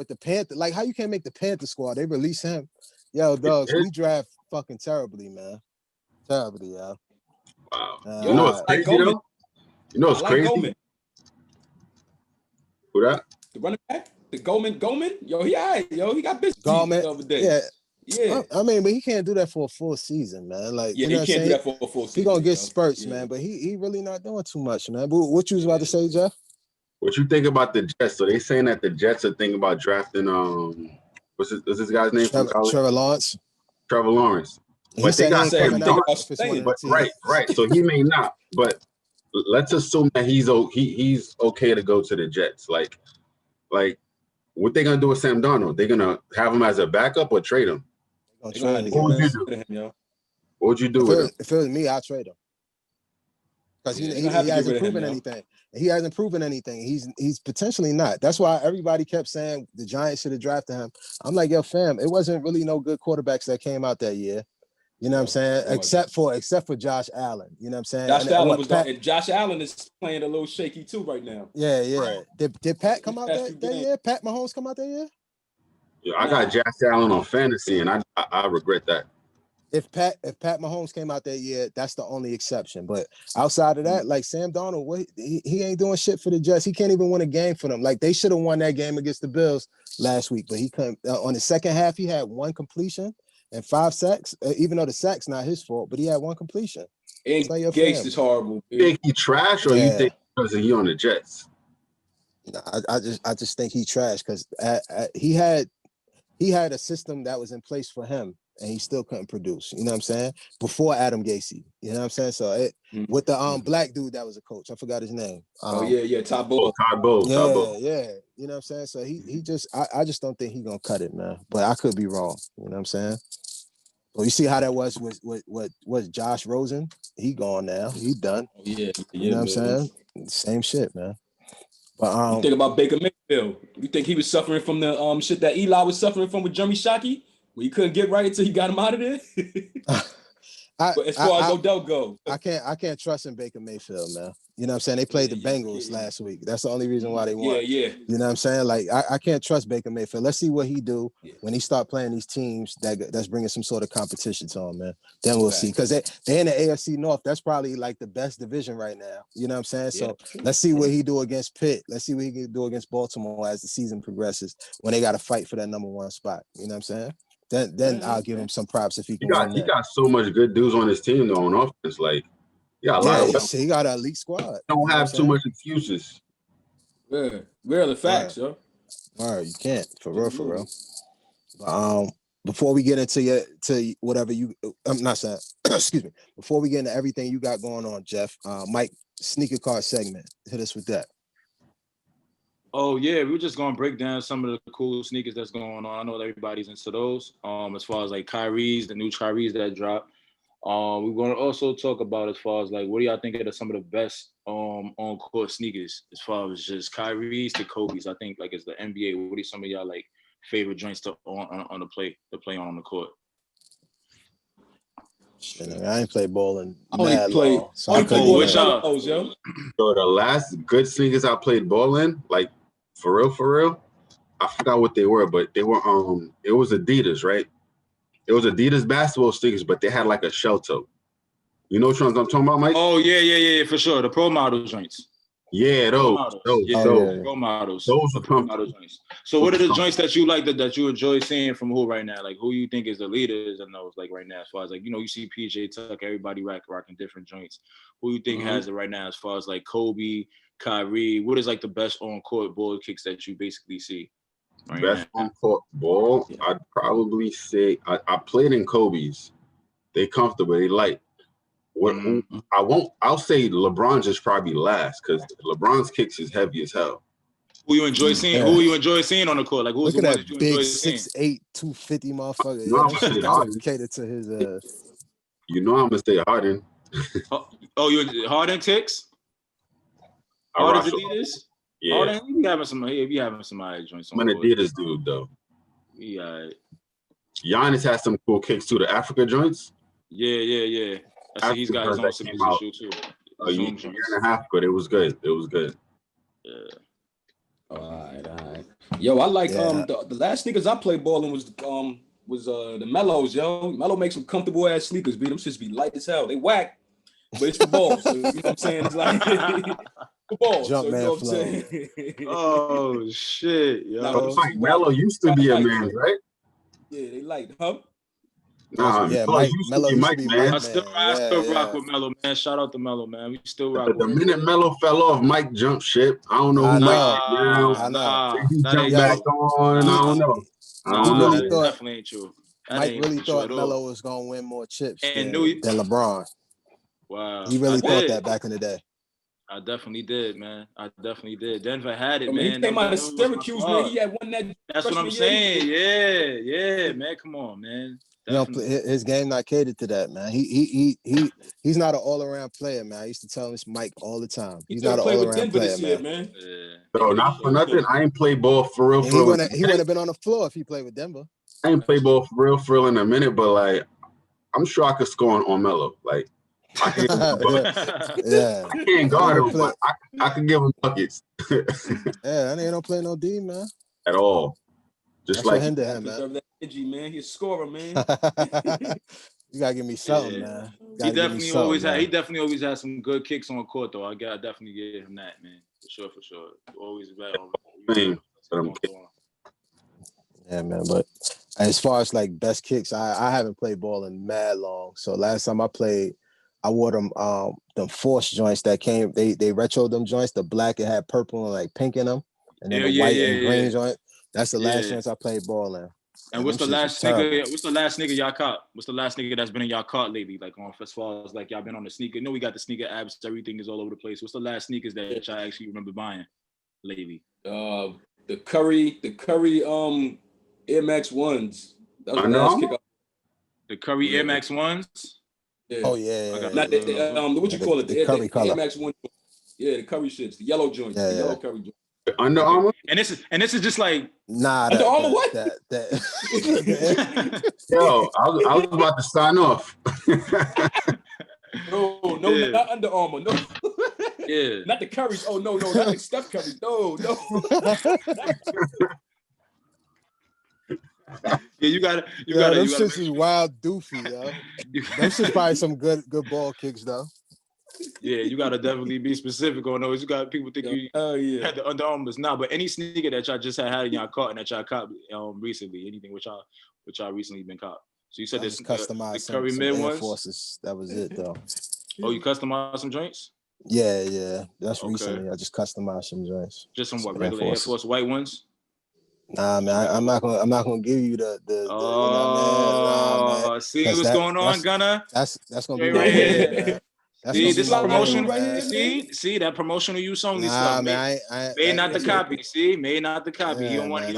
the Panther. Like, how you can't make the Panther squad? They released him. Yo, dogs, we draft fucking terribly, man. Terribly, yo. Wow. You know what's crazy, though? You know what's crazy? Goldman. Who that? The running back? The Goldman? Yo, he all right. Yo, he got busy the other day. Yeah. I mean, but he can't do that for a full season, man. Like, yeah, you know he can't do that for a full season. He gonna get spurts, man, but he really not doing too much, man. But what you was about to say, Jeff? What you think about the Jets? So they saying that the Jets are thinking about drafting what's this guy's name from college? Trevor Lawrence. Trevor Lawrence. But they got right. So he may not, but let's assume that he's okay to go to the Jets. Like what they gonna do with Sam Darnold? They gonna have him as a backup or trade him? What would you do? What would you do with him? If it was me, I'd trade him. Because he hasn't proven anything. He hasn't proven anything. He's potentially not. That's why everybody kept saying the Giants should have drafted him. I'm like, yo, fam, it wasn't really no good quarterbacks that came out that year. You know what I'm saying? Except for Josh Allen. You know what I'm saying? Josh Allen is playing a little shaky too right now. Yeah. Did Pat come out that year? Pat Mahomes come out that year? Yeah, I got Josh Allen on fantasy, and I regret that. If Pat Mahomes came out that year, that's the only exception. But outside of that, like Sam Darnold, he ain't doing shit for the Jets. He can't even win a game for them. Like they should have won that game against the Bills last week, but he couldn't. On the second half, he had 1 completion and 5 sacks. Even though the sack's not his fault, but he had 1 completion. And like Gates is horrible. You think he trash, or you think because he on the Jets? I just think he trash because he had a system that was in place for him. And he still couldn't produce, you know what I'm saying? Before Adam Gase, you know what I'm saying? So with the black dude that was a coach, I forgot his name. Todd Bowles. Yeah, you know what I'm saying? So he just I just don't think he's gonna cut it, man. But I could be wrong, you know what I'm saying? Well, you see how that was with Josh Rosen? He gone now. He done. You know what I'm saying? Same shit, man. But you think about Baker Mayfield? You think he was suffering from the shit that Eli was suffering from with Jeremy Shockey? Well, you couldn't get right until he got him out of there. But as far as Odell go, I can't trust in Baker Mayfield, man. You know what I'm saying? They played the Bengals last week. That's the only reason why they won. Yeah. You know what I'm saying? Like I can't trust Baker Mayfield. Let's see what he do when he start playing these teams that's bringing some sort of competition to him, man. Then we'll see. Because they're in the AFC North. That's probably like the best division right now. You know what I'm saying? So let's see what he do against Pitt. Let's see what he can do against Baltimore as the season progresses when they got to fight for that number 1 spot. You know what I'm saying? Then I'll give him some props if he can. He got so much good dudes on his team though on offense. Like, he got he got an elite squad. Don't have too much excuses. Yeah, really facts, yo. All right, you can't for real. Before we get into whatever I'm not saying. Excuse me. Before we get into everything you got going on, Jeff, Mike, sneaker card segment. Hit us with that. Oh yeah, we're just gonna break down some of the cool sneakers that's going on. I know that everybody's into those. As far as like the new Kyrie's that dropped. We're gonna also talk about as far as like what do y'all think are some of the best on court sneakers as far as just Kyrie's to Kobe's. I think like it's the NBA. What are some of y'all like favorite joints to on the play on the court? I ain't played ball in mad long. So the last good sneakers I played ball in, like for real, I forgot what they were, but they were it was Adidas, right? It was Adidas basketball sneakers, but they had like a shell toe. You know what I'm talking about, Mike? Oh yeah, for sure. The Pro Model joints. Yeah, those. Pro Models. Those are Pro Model joints. So what are the joints that you like that you enjoy seeing from who right now? Like who you think is the leaders in those like right now? As far as like, you see PJ Tucker, everybody rocking different joints. Who you think has it right now as far as like Kobe, Kyrie? What is like the best on court ball kicks that you basically see? Right best on court ball, I'd probably say I played in Kobe's. They comfortable, they light. I'll say LeBron's is probably last because LeBron's kicks is heavy as hell. Who you enjoy seeing? Yeah. Who you enjoy seeing on the court? Like who's the one that you enjoy seeing? 6'8", 250 motherfucker. No, I'm gonna say Harden. Cater to his. You know I'm gonna say Harden. You Harden kicks? Harden's Adidas? Yeah. Harden, you be having some high joints. I'm an Adidas dude though. Yeah. Giannis has some cool kicks too. The Africa joints. Yeah. I see he's got his own signature shoe too. A year and a half, but it was good. Yeah. All right. Yo, I like the last sneakers I played balling was the Mellows, yo. Mellow makes some comfortable ass sneakers, them shits be light as hell. They whack, but it's for balls. So, you know what I'm saying? It's like for balls. Jump so, man you know what I'm flow. saying? Oh shit, yo. Mellow used to be a man, right? Yeah, they light, huh? Nah, yeah, Mellow used to be man. I still rock with Mellow, man. Shout out to Mellow, man. We still rock. The minute Mellow fell off, Mike jumped ship. I don't know who Mike is now. He jumped back on. I don't know. That definitely ain't true. Mike really thought Mello was gonna win more chips than LeBron. Wow, he really thought that back in the day. I definitely did, man. Denver had it, man. He came out of Syracuse, man. He had won that. That's what I'm saying. Yeah, man. Come on, man. His game not catered to that, man. He's not an all around player, man. I used to tell this Mike all the time. He's not an all around player, year, man. Yeah. So not for nothing, I ain't play ball for real. He wouldn't have been on the floor if he played with Denver. I ain't play ball for real in a minute, but like I'm sure I could score on Melo. Like I can't, I can't guard him, but I can give him buckets. Yeah, that ain't no play no D, man. At all. Just That's like what hinder him, man. Preserve that energy, man. He's a scorer, man. You gotta give me something, man. He definitely always had some good kicks on court, though. I definitely give him that, man. For sure. Always better. Yeah, man. But as far as like best kicks, I haven't played ball in mad long. So last time I played, I wore them Force joints that came. They retro them joints. The black, it had purple and like pink in them, and then the white and green joint. That's the last joints I played ball in. And what's the last nigga? What's the last nigga y'all caught? What's the last nigga that's been in y'all caught lately? Like as far as like y'all been on the sneaker. You know we got the sneaker apps. Everything is all over the place. What's the last sneakers that y'all actually remember buying lately? The Curry Air Max ones. That was the last kick. The Curry Air Max ones. Yeah. Oh yeah. Not the what you call it? The Curry color. Air Max one. Yeah, the Curry shits. The yellow joints. The yellow Curry joints. Under Armour? And this is just like Under Armour. What? Yo, I was about to sign off. No, not Under Armour. No. Yeah. Not the Currys. Oh no, not like Steph Curry. No. Yeah, you gotta. Them shits is wild doofy, yo. Them shits probably some good ball kicks though. Yeah, you gotta definitely be specific on those. You got people think you had the Under Armours. Nah, but any sneaker that y'all just had in y'all cart and that y'all caught recently, anything which y'all recently been caught. So you said this customized the Curry Mid ones. Forces. That was it though. Oh, you customized some joints? Yeah. That's recently. I just customized some joints. Just some regular Air Force white ones? Nah, man. I'm not gonna give you the man. See what's going on, Gunna? That's gonna be right here, man. See, this is promotional. See that promotional use only stuff. Man, made not the copy. See, made not the copy. You don't want to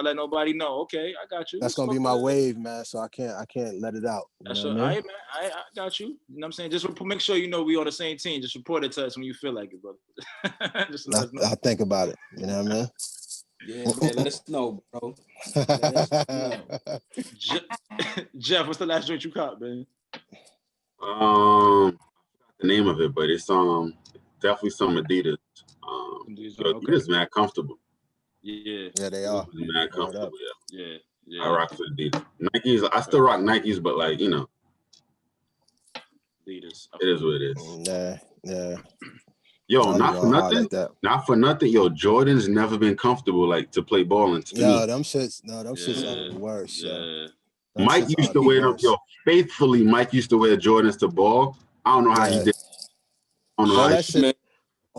let nobody know. Okay, I got you. That's gonna be my wave, man. So I can't let it out. That's all right, man. I got you. You know what I'm saying? Just make sure you know we on the same team. Just report it to us when you feel like it, brother. Just let us know. I'll think about it. You know what I mean? Yeah, man, let us know, bro. Let us know. Jeff, what's the last joint you caught, man? The name of it, but it's definitely some Adidas. Adidas mad comfortable. Yeah, they are. Mad comfortable. Yeah. I rock with Adidas. Nikes, I still rock Nikes, but like Adidas. It is what it is. Yeah. Yo, not for nothing. Yo, Jordan's never been comfortable like to play ball in. Them shits are the worst. Yeah. Mike used to wear them. Yo, faithfully, Mike used to wear Jordans to ball. I don't know how he did. All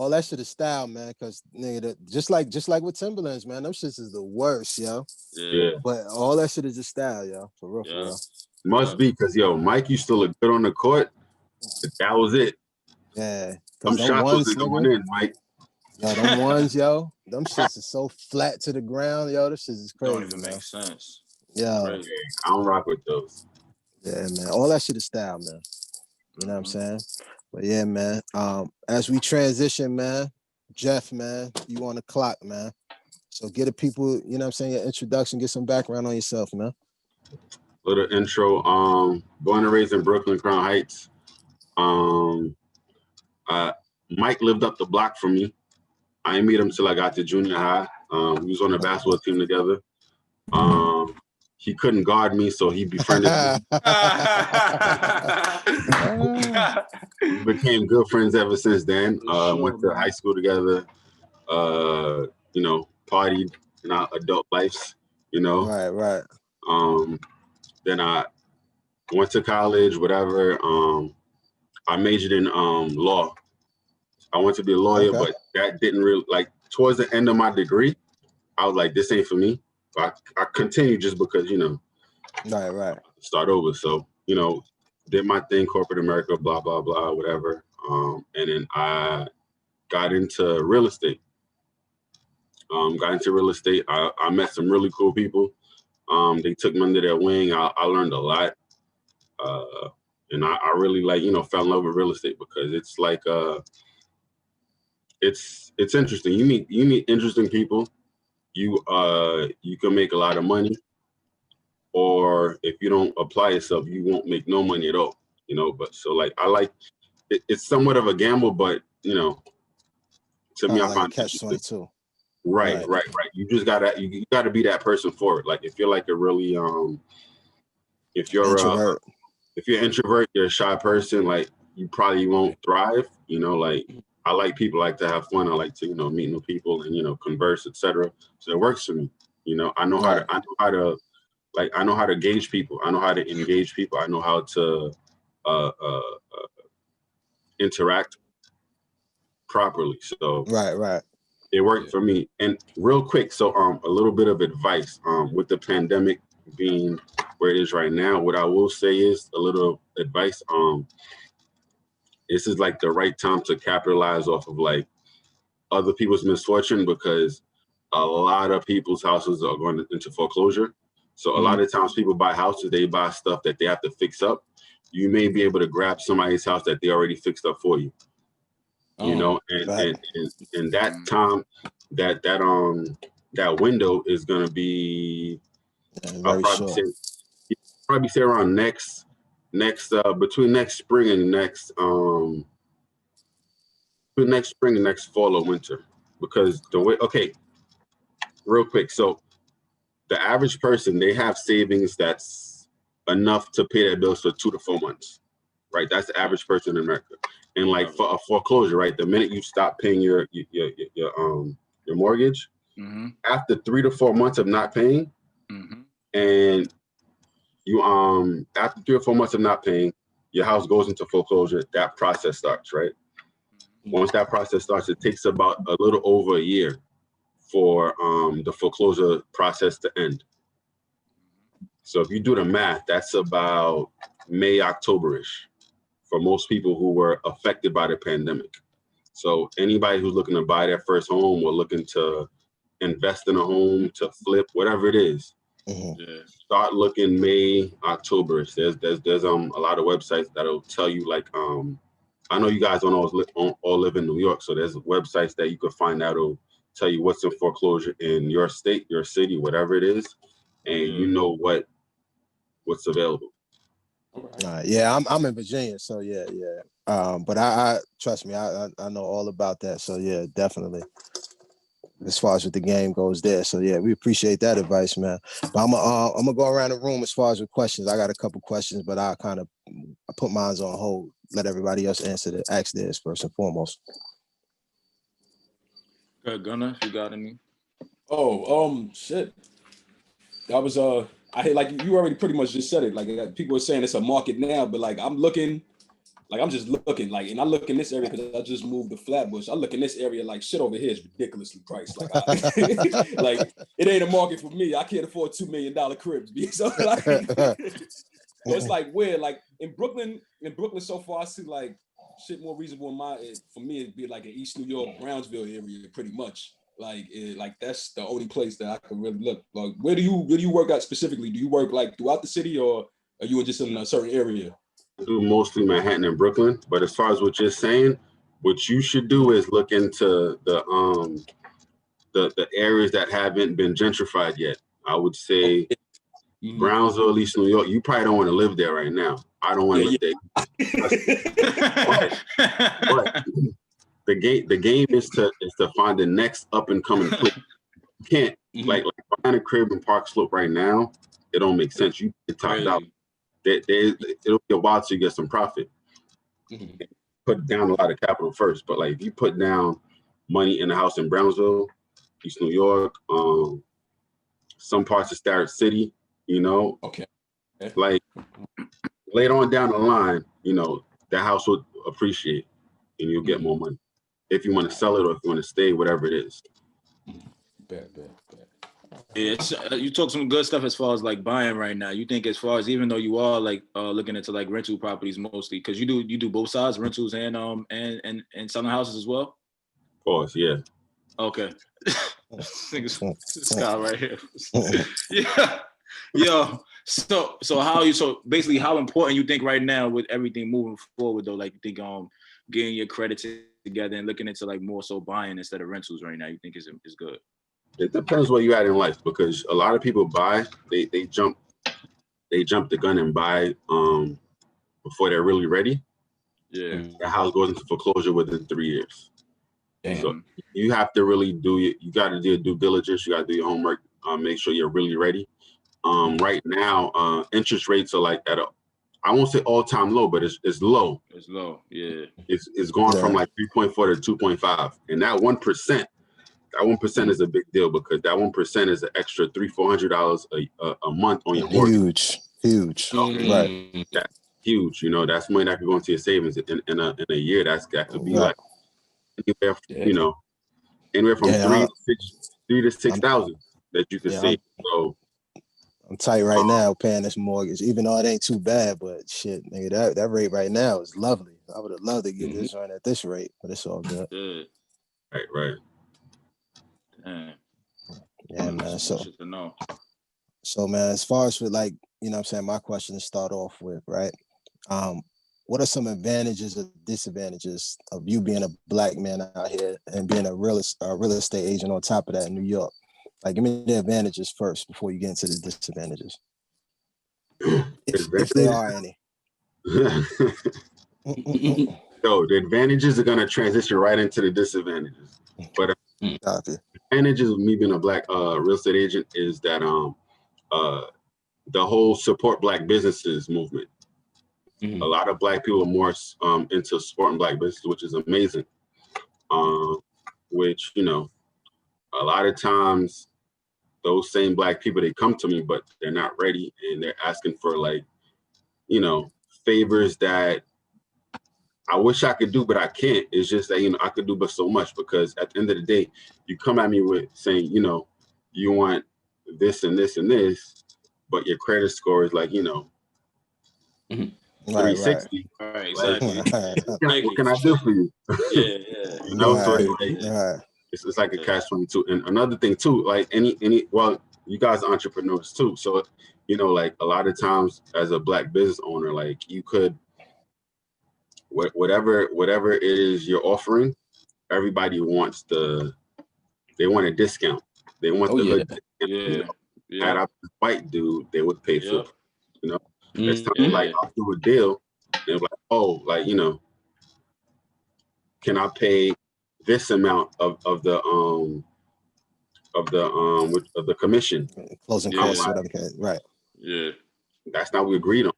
that shit is style, man. Because nigga, just like with Timberlands, man, them shits is the worst, yo. Yeah. But all that shit is just style, yo. For real, for real. Must be because Mike used to look good on the court. But that was it. Yeah. Them shots wasn't going in, Mike. Yo, them ones, yo. Them shits is so flat to the ground, yo. This shit is crazy. Don't even make sense. Yeah. I don't rock with those. Yeah, man. All that shit is style, man. You know what I'm saying? But yeah, man. As we transition, man, Jeff, man, you on the clock, man. So get the people, you know what I'm saying, your introduction, get some background on yourself, man. Little intro. Born and raised in Brooklyn, Crown Heights. Mike lived up the block from me. I didn't meet him till I got to junior high. We was on the basketball team together. He couldn't guard me, so he befriended me. We became good friends ever since then. Went to high school together. Partied in our adult lives. Right. Then I went to college, whatever. I majored in law. I wanted to be a lawyer, but that didn't really, towards the end of my degree, I was like, this ain't for me. But I continued just because, Right. Start over. So, did my thing, corporate America, blah, blah, blah, whatever. And then I got into real estate. I met some really cool people. They took me under their wing. I learned a lot. And I really fell in love with real estate because it's like it's interesting. You meet interesting people. You can make a lot of money, or if you don't apply yourself, you won't make no money at all. But so like I like it's somewhat of a gamble, but to me, I like find catch-22. Right. You just gotta be that person for it. Like if you're like a really if you're Introvert. If you're an introvert, you're a shy person, like you probably won't thrive. Like I like people, like to have fun. I like to, meet new people and, converse, etc. So it works for me. I know how to gauge people. I know how to engage people. I know how to interact properly. So Right. it worked for me. And real quick, so a little bit of advice with the pandemic being where it is right now. What I will say is a little advice. This is like the right time to capitalize off of like other people's misfortune, because a lot of people's houses are going into foreclosure. So a lot of times people buy houses, they buy stuff that they have to fix up. You may be able to grab somebody's house that they already fixed up for you. And that time, that window is gonna be I'll probably say around next between next spring and next fall or winter, because the way real quick, so the average person, they have savings that's enough to pay their bills for 2 to 4 months, right? That's the average person in America. And like for a foreclosure, right, the minute you stop paying your mortgage, after 3 to 4 months of not paying, and you after 3 or 4 months of not paying, your house goes into foreclosure. That process starts, right? Once that process starts, it takes about a little over a year for the foreclosure process to end. So if you do the math, that's about May, October-ish for most people who were affected by the pandemic. So anybody who's looking to buy their first home or looking to invest in a home, to flip, whatever it is, start looking May, October-ish. There's a lot of websites that'll tell you, like I know you guys don't all live in New York, so there's websites that you can find that'll tell you what's in foreclosure in your state, your city, whatever it is, and you know what's available. Yeah, I'm in Virginia, so yeah. But I trust me, I know all about that. So yeah, definitely. As far as what the game goes there, so yeah, we appreciate that advice, man. But I'm gonna go around the room as far as with questions. I got a couple questions, but I put mine on hold. Let everybody else ask theirs first and foremost. Gunnar, if you got any. Shit. That was I hate, like you already pretty much just said it. Like people are saying it's a market now, but like I'm just looking, like, and I look in this area because I just moved to Flatbush. I look in this area, like shit over here is ridiculously priced. Like, like it ain't a market for me. I can't afford $2 million cribs. So like, so it's like weird. Like in Brooklyn so far, I see like shit more reasonable for me. It'd be like an East New York, Brownsville area, pretty much. Like that's the only place that I can really look. Like, where do you work at specifically? Do you work like throughout the city, or are you just in a certain area? I do mostly Manhattan and Brooklyn, but as far as what you're saying, what you should do is look into the areas that haven't been gentrified yet. I would say Brownsville, East New York. You probably don't want to live there right now. I don't want to live there. but the game is to find the next up and coming place. You can't like buying a crib in Park Slope right now. It don't make sense. You get topped out. It'll be a while till you get some profit. Put down a lot of capital first, but like if you put down money in a house in Brownsville, East New York, some parts of Starrett City, like later on down the line, that house will appreciate and you'll get more money if you want to sell it or if you want to stay, whatever it is. Bad. Yeah, you talk some good stuff as far as like buying right now. You think as far as, even though you are like looking into like rental properties mostly, because you do both sides, rentals and selling houses as well? Of course, yeah. Okay. This guy right here. Yeah. Yo, so basically how important you think right now with everything moving forward though, like you think getting your credit together and looking into like more so buying instead of rentals right now, you think is good? It depends where you at in life, because a lot of people buy, they jump the gun and buy before they're really ready. Yeah. The house goes into foreclosure within 3 years. Damn. So you have to really you got to do due diligence. You got to do your homework. Make sure you're really ready. Right now, interest rates are like at I won't say all-time low, but it's low. It's low, yeah. It's going from like 3.4 to 2.5, and that 1%. That 1% is a big deal, because that 1% is an extra $300-400 a month on your mortgage. Huge. Right. That's huge. That's money that could go into your savings in a year. That could be like anywhere, anywhere from 3 to 6,000 that you could save. So I'm tight right now paying this mortgage, even though it ain't too bad. But shit, nigga, that rate right now is lovely. I would have loved to get this one at this rate, but it's all good. Right. Yeah, man. So man, as far as with like, what I'm saying, my question to start off with, right? What are some advantages or disadvantages of you being a black man out here and being a real estate agent on top of that in New York? Like, give me the advantages first before you get into the disadvantages, if there are any. So the advantages are going to transition right into the disadvantages. But the advantages of me being a black real estate agent is that the whole support black businesses movement. A lot of black people are more into supporting black businesses, which is amazing. Which, a lot of times those same black people, they come to me, but they're not ready, and they're asking for like, favors that I wish I could do, but I can't. It's just that, I could do but so much, because at the end of the day, you come at me with saying, you want this and this and this, but your credit score is like, 360. Right, exactly. What can I do for you? Yeah. So it's like a catch-22. And another thing too, like well, you guys are entrepreneurs too. So, like a lot of times as a black business owner, like you could, whatever it is you're offering, everybody wants they want a discount. They want the hood discount. Had I been a white dude, they would pay for it. It's time like I'll do a deal. They're like, can I pay this amount of the commission? Closing costs, whatever. Right. Yeah. That's not what we agreed on,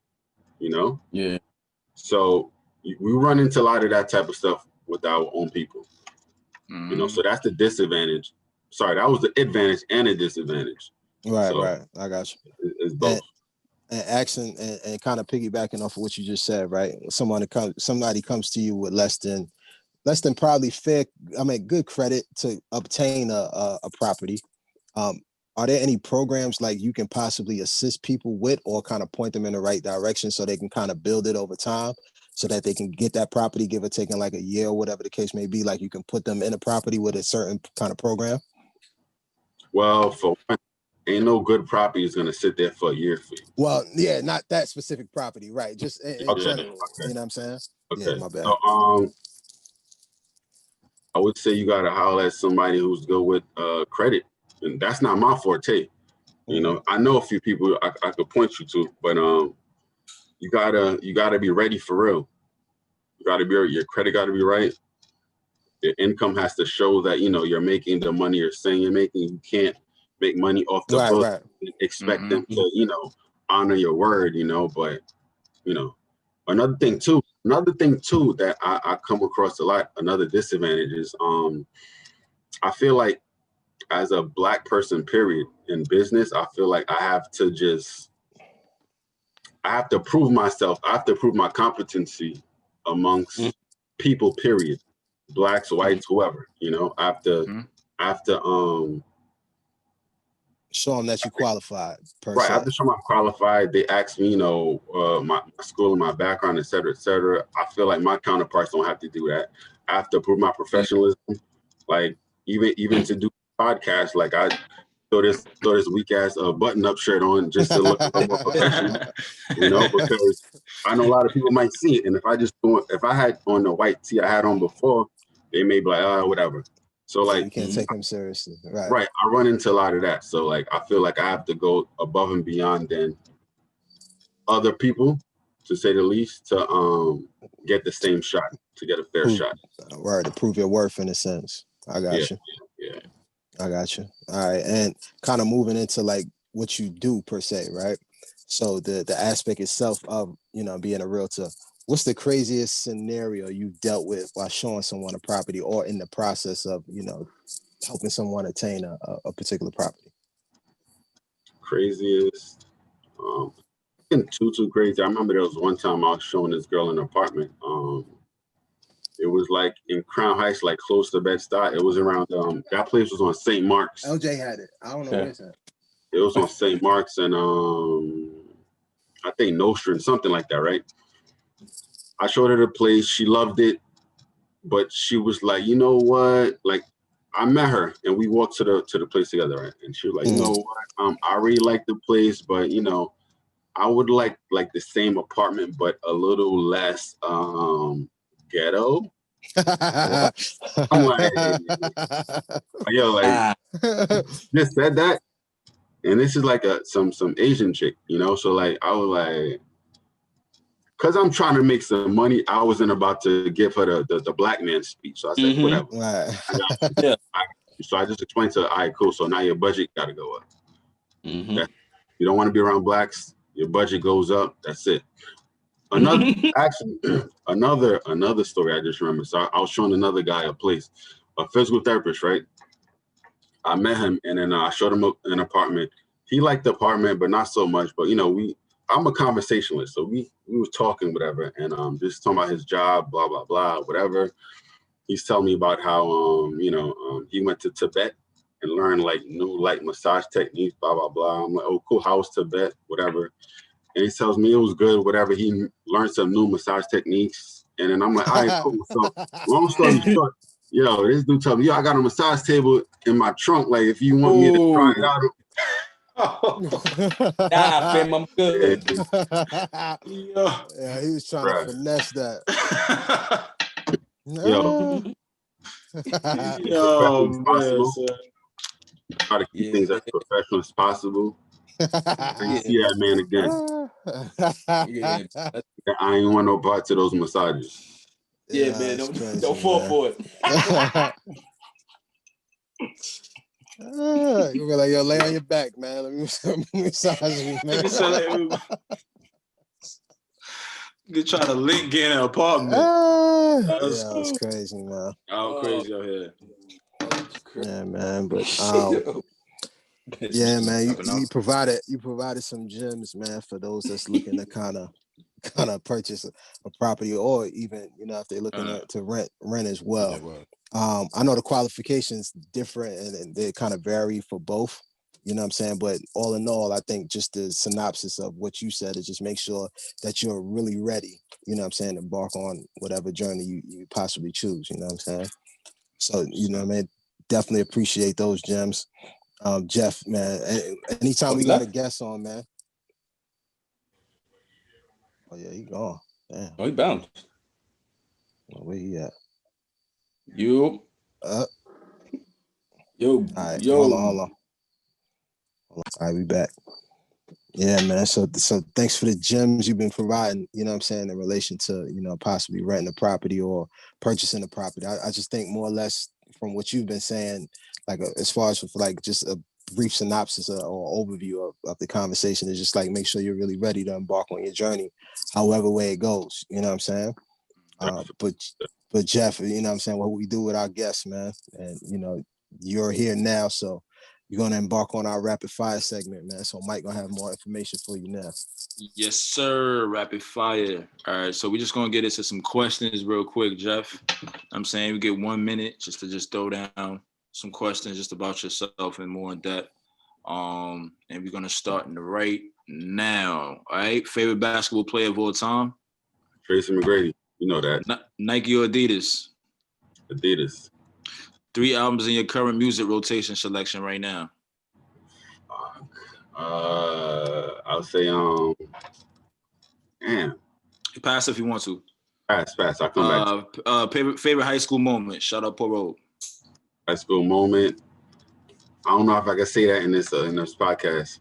Yeah. So we run into a lot of that type of stuff with our own people. So that's the disadvantage. Sorry, that was the advantage and the disadvantage. Right. I got you. It's both. And accent and kind of piggybacking off of what you just said, right? Somebody comes to you with less than probably good credit to obtain a property. Are there any programs like you can possibly assist people with, or kind of point them in the right direction so they can kind of build it over time, so that they can get that property, give or take in like a year or whatever the case may be? Like you can put them in a property with a certain kind of program? Well, for one, ain't no good property is going to sit there for a year for you. Well, yeah, not that specific property, right? Just in general. Okay. You know what I'm saying? Okay. Yeah, my bad. So, I would say you got to holler at somebody who's good with credit, and that's not my forte. I know a few people I could point you to, but you gotta be ready for real. Your credit got to be right. Your income has to show that you're making the money you're saying you're making. You can't make money off the book and expect them to honor your word. But another thing too that I come across a lot, another disadvantage is I feel like as a black person, period, in business, I feel like I have to prove myself. I have to prove my competency amongst people, period. Blacks, whites, whoever, I have to show them that you qualified. Right, I have to show I'm qualified. They ask me, my school and my background, et cetera, et cetera. I feel like my counterparts don't have to do that. I have to prove my professionalism. Like even to do podcasts, like throw this weak ass button-up shirt on just to look a little more professional, you know, because I know a lot of people might see it, and if I had on the white tee I had on before, they may be like, whatever. So like, you can't take him seriously, right? Right, I run into a lot of that. So like, I feel like I have to go above and beyond than other people, to say the least, to get the same shot, to get a fair shot. Right, to prove your worth in a sense. I got you. Yeah. I got you. All right, and kind of moving into like what you do per se, right? So the aspect itself of, you know, being a realtor. What's the craziest scenario you've dealt with while showing someone a property or in the process of, you know, helping someone attain a particular property? Craziest. Too crazy. I remember there was one time I was showing this girl an apartment. It was like in Crown Heights, like close to Bed-Stuy. It was around that place was on St. Mark's. LJ had it. I don't know where it's at. It was on St. Mark's and I think Nostrand, something like that, right? I showed her the place. She loved it, but she was like, you know what? Like, I met her and we walked to the place together, right? And she was like, you know what? I really like the place, but you know, I would like the same apartment, but a little less ghetto. I'm like, yo, like, just said that, and this is like some Asian chick, you know. So like, I was like, cause I'm trying to make some money. I wasn't about to give her the black man speech. So I said, whatever. Right. So I just explained to her, all right, cool. So now your budget got to go up. Mm-hmm. You don't want to be around blacks. Your budget goes up. That's it. Another story I just remembered. So I was showing another guy a place, a physical therapist, right? I met him and then I showed him an apartment. He liked the apartment, but not so much. But you know, I'm a conversationalist, so we was talking, whatever, and just talking about his job, blah blah blah, whatever. He's telling me about how he went to Tibet and learned like new like massage techniques, blah blah blah. I'm like, oh cool, how was Tibet, whatever. And he tells me it was good, whatever. He learned some new massage techniques. And then I'm like, all right, cool. So long story short, yo, this dude told me, I got a massage table in my trunk. Like, if you want me to try it out. Nah, fam, I'm good. Yeah, he was trying to finesse that. Yo, man, try to keep things as professional as possible. I see that man again. I ain't want no parts of those massages. Yeah, man, don't fall for it. You're like, yo, lay on your back, man. Let me massage you, man. You trying to link in an apartment. That's crazy, man. Oh, crazy out here. Yeah, man. But yeah, man. You provided some gems, man, for those that's looking to kind of purchase a property, or even, you know, if they're looking to rent as well. I know the qualifications different and they kind of vary for both. You know what I'm saying? But all in all, I think just the synopsis of what you said is just make sure that you're really ready, you know what I'm saying, embark on whatever journey you possibly choose, you know what I'm saying? So, you know what I mean? Definitely appreciate those gems. Jeff, man, anytime we got a guest on, man. Oh, yeah, he gone. Damn. Oh, he bounced. Where he at? Yo. All right, hold on. All right, we back. Yeah, man. So thanks for the gems you've been providing, you know what I'm saying, in relation to, you know, possibly renting a property or purchasing a property. I just think more or less from what you've been saying, like as far as like just a brief synopsis or overview of the conversation is just like make sure you're really ready to embark on your journey, however way it goes, you know what I'm saying? But Jeff, you know what I'm saying, what we do with our guests, man, and you know, you're here now, so you're going to embark on our rapid fire segment, man. So Mike going to have more information for you now. Yes, sir. Rapid fire. All right. So we're just going to get into some questions real quick, Jeff. I'm saying we get 1 minute just to throw down some questions just about yourself and more in depth. And we're going to start right now. All right. Favorite basketball player of all time? Tracy McGrady. You know that. Nike or Adidas? Adidas. 3 albums in your current music rotation selection right now. I'll say damn. Pass if you want to. Pass. I'll come back. Favorite high school moment. Shout out Port Road. High school moment. I don't know if I can say that in this podcast.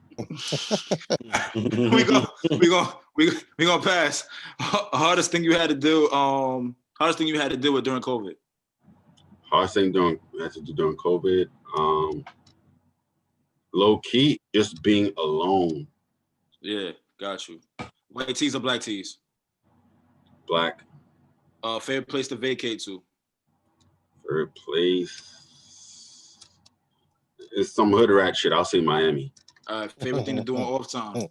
we gonna pass. Hardest thing you had to do. Hardest thing you had to deal with during COVID. Hardest thing during COVID. Low key, just being alone. Yeah, got you. White tees or black tees? Black. Favorite place to vacate to? Favorite place. It's some hood rat shit. I'll say Miami. Favorite thing to do on off time?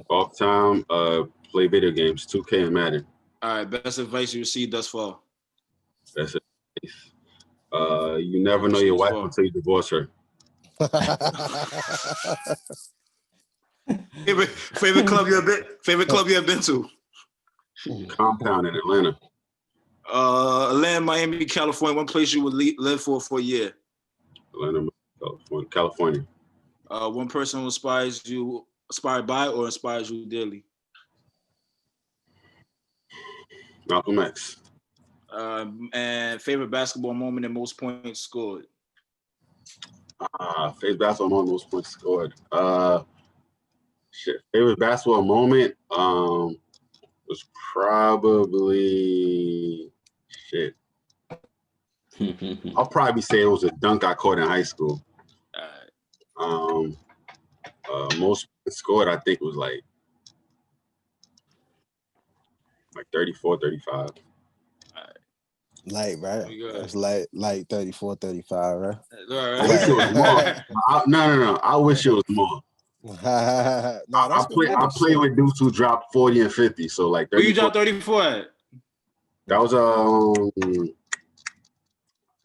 Off time, play video games, 2K and Madden. All right, best advice you received thus far? Best advice. You never know your wife until you divorce her. Favorite club you have been to? Compound in Atlanta. Atlanta, Miami, California. One place you would live for a year? Atlanta, California. One person who inspired by or inspires you daily? Malcolm X. And favorite basketball moment and most points scored? Favorite basketball moment, most points scored. Favorite basketball moment was probably I'll probably say it was a dunk I caught in high school. Most points scored, I think, was like 34, 35. Light, right? It's like 34, 35, right? I wish it was more. No. I wish it was more. I play with dudes who drop 40 and 50. So like 34. Who you dropped 34 at? That was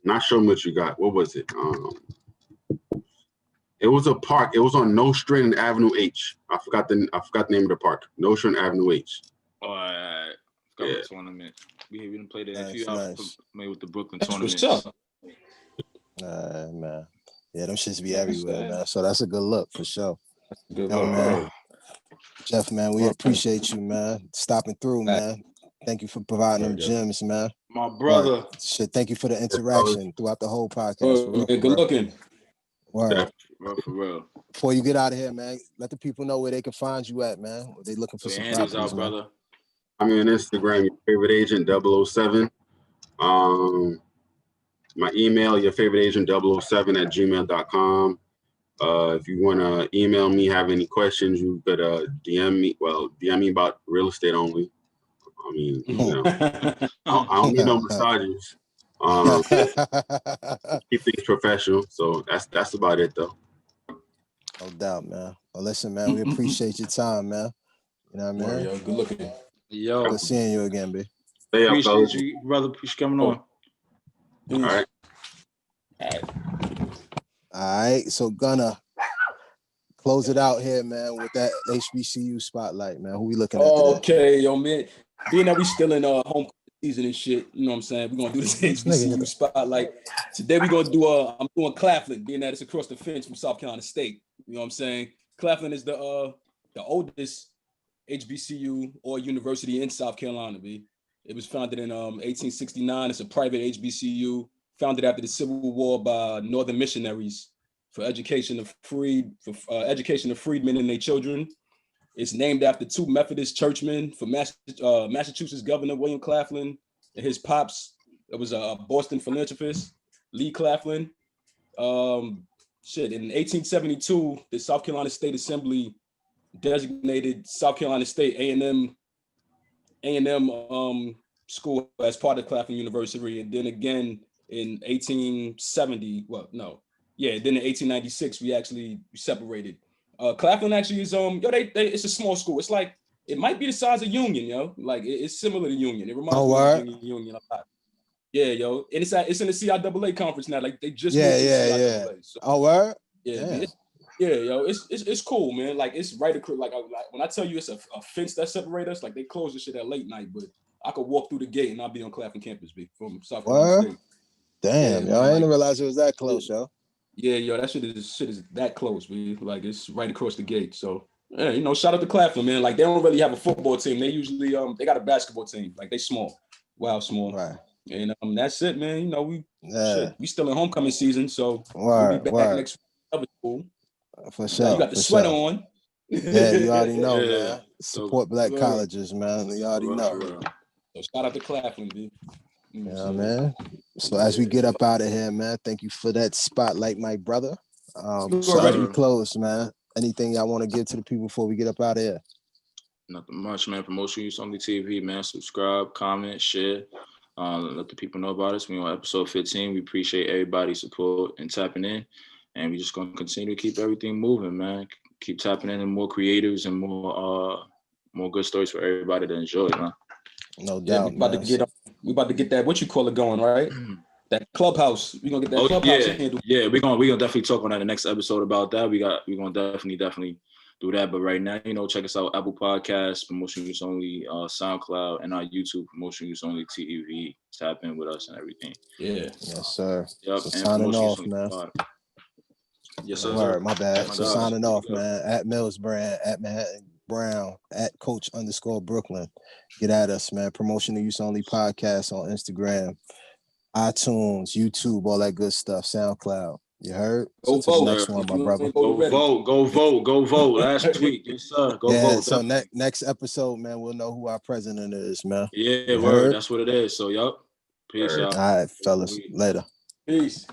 not sure what you got. What was it? It was a park. It was on Nostrand and Avenue H. I forgot the name of the park. Nostrand Avenue H. All right. Got the tournament. We didn't play that. If you familiar with the Brooklyn tournament. Man. Yeah, them shits be everywhere, man. So that's a good look for sure. Good man. Jeff, man, we appreciate you, man. Stopping through, man. Thank you for providing them gems, man. My brother. Thank you for the interaction throughout the whole podcast. Good looking. Word. For real. Before you get out of here, man, let the people know where they can find you at, man. Or they looking for some properties, out, brother. I'm on Instagram, your favorite agent 007. My email, your favorite agent 007 at gmail.com. If you want to email me, have any questions, you could DM me. Well, DM me about real estate only. I mean, I don't need no massages. Keep things professional. So that's about it, though. No doubt, man. Well, listen, man, we appreciate your time, man. You know what I mean? Yo, good looking. Yo. Good seeing you again, B. Appreciate you, brother. Appreciate coming on. All right. All right. So gonna close it out here, man, with that HBCU spotlight, man. Who we looking at today? Okay, yo, man. Being that we still in home season and shit, you know what I'm saying? We're gonna do this HBCU spotlight. Today we're gonna do I'm doing Claflin, being that it's across the fence from South Carolina State. You know what I'm saying? Claflin is the oldest HBCU or university in South Carolina, B. It was founded in 1869. It's a private HBCU founded after the Civil War by Northern missionaries for education of freedmen and their children. It's named after two Methodist churchmen for Massachusetts Governor William Claflin and his pops. It was a Boston philanthropist, Lee Claflin. In 1872, the South Carolina State Assembly designated South Carolina State A&M school as part of Claflin University, and then again in 1870. Then in 1896 we actually separated. Claflin actually is it's a small school. It's like it might be the size of Union, yo. Like it's similar to Union. It reminds me of Union a lot. Yeah, yo, and it's in the CIAA conference now. Like they just moved to CIAA. So, oh, word? Yeah, it's cool, man. Like it's right across. Like when I tell you it's a fence that separates us, like they close this shit at late night, but I could walk through the gate and I'll be on Claflin campus, from South Carolina State. Damn, yo, I didn't realize it was that close, yo. Yeah, yo, that shit is that close, man. Like it's right across the gate. So yeah, you know, shout out to Claflin, man. Like they don't really have a football team. They usually they got a basketball team. Like they small, wow, small. Right. And that's it, man. You know, Yeah. we still in homecoming season, so we'll be Word. back Word. next week. Cool. For Now sure. you got the For sweater sure. on. Yeah, you already know, Yeah. man. Support black Word. colleges, man. You already know. So shout out to Claflin, dude. Yeah, man. So as we get up out of here, man, thank you for that spotlight, my brother. So as we close, man, anything y'all want to give to the people before we get up out of here? Nothing much, man. Promotional Use Only TV, man. Subscribe, comment, share. Let the people know about us. We on episode 15. We appreciate everybody's support and tapping in. And we just gonna continue to keep everything moving, man. Keep tapping in and more creatives and more good stories for everybody to enjoy, man. No doubt. We about to get that what you call it going, right? That clubhouse. We're gonna get that clubhouse handle. Yeah, we're gonna definitely talk on that in the next episode about that. We're gonna definitely do that. But right now, you know, check us out, Apple Podcasts, Promotional Use Only, SoundCloud, and our YouTube, Promotional Use Only TV. Tap in with us and everything. Yeah. Yes, sir. Yep. So signing off, man. Yes, sir. Word, my bad. My so gosh. signing off, man. At Mills Brand, at Manhattan Brown, at Coach_Brooklyn. Get at us, man. Promotional Use Only podcast on Instagram, iTunes, YouTube, all that good stuff. SoundCloud. You heard? Go to vote. the next one, my brother. Go vote. Last tweet. Yes, sir. Go vote. So next episode, man, we'll know who our president is, man. Yeah, word. That's what it is. So, yup. Peace, y'all. All right, fellas. Later. Peace.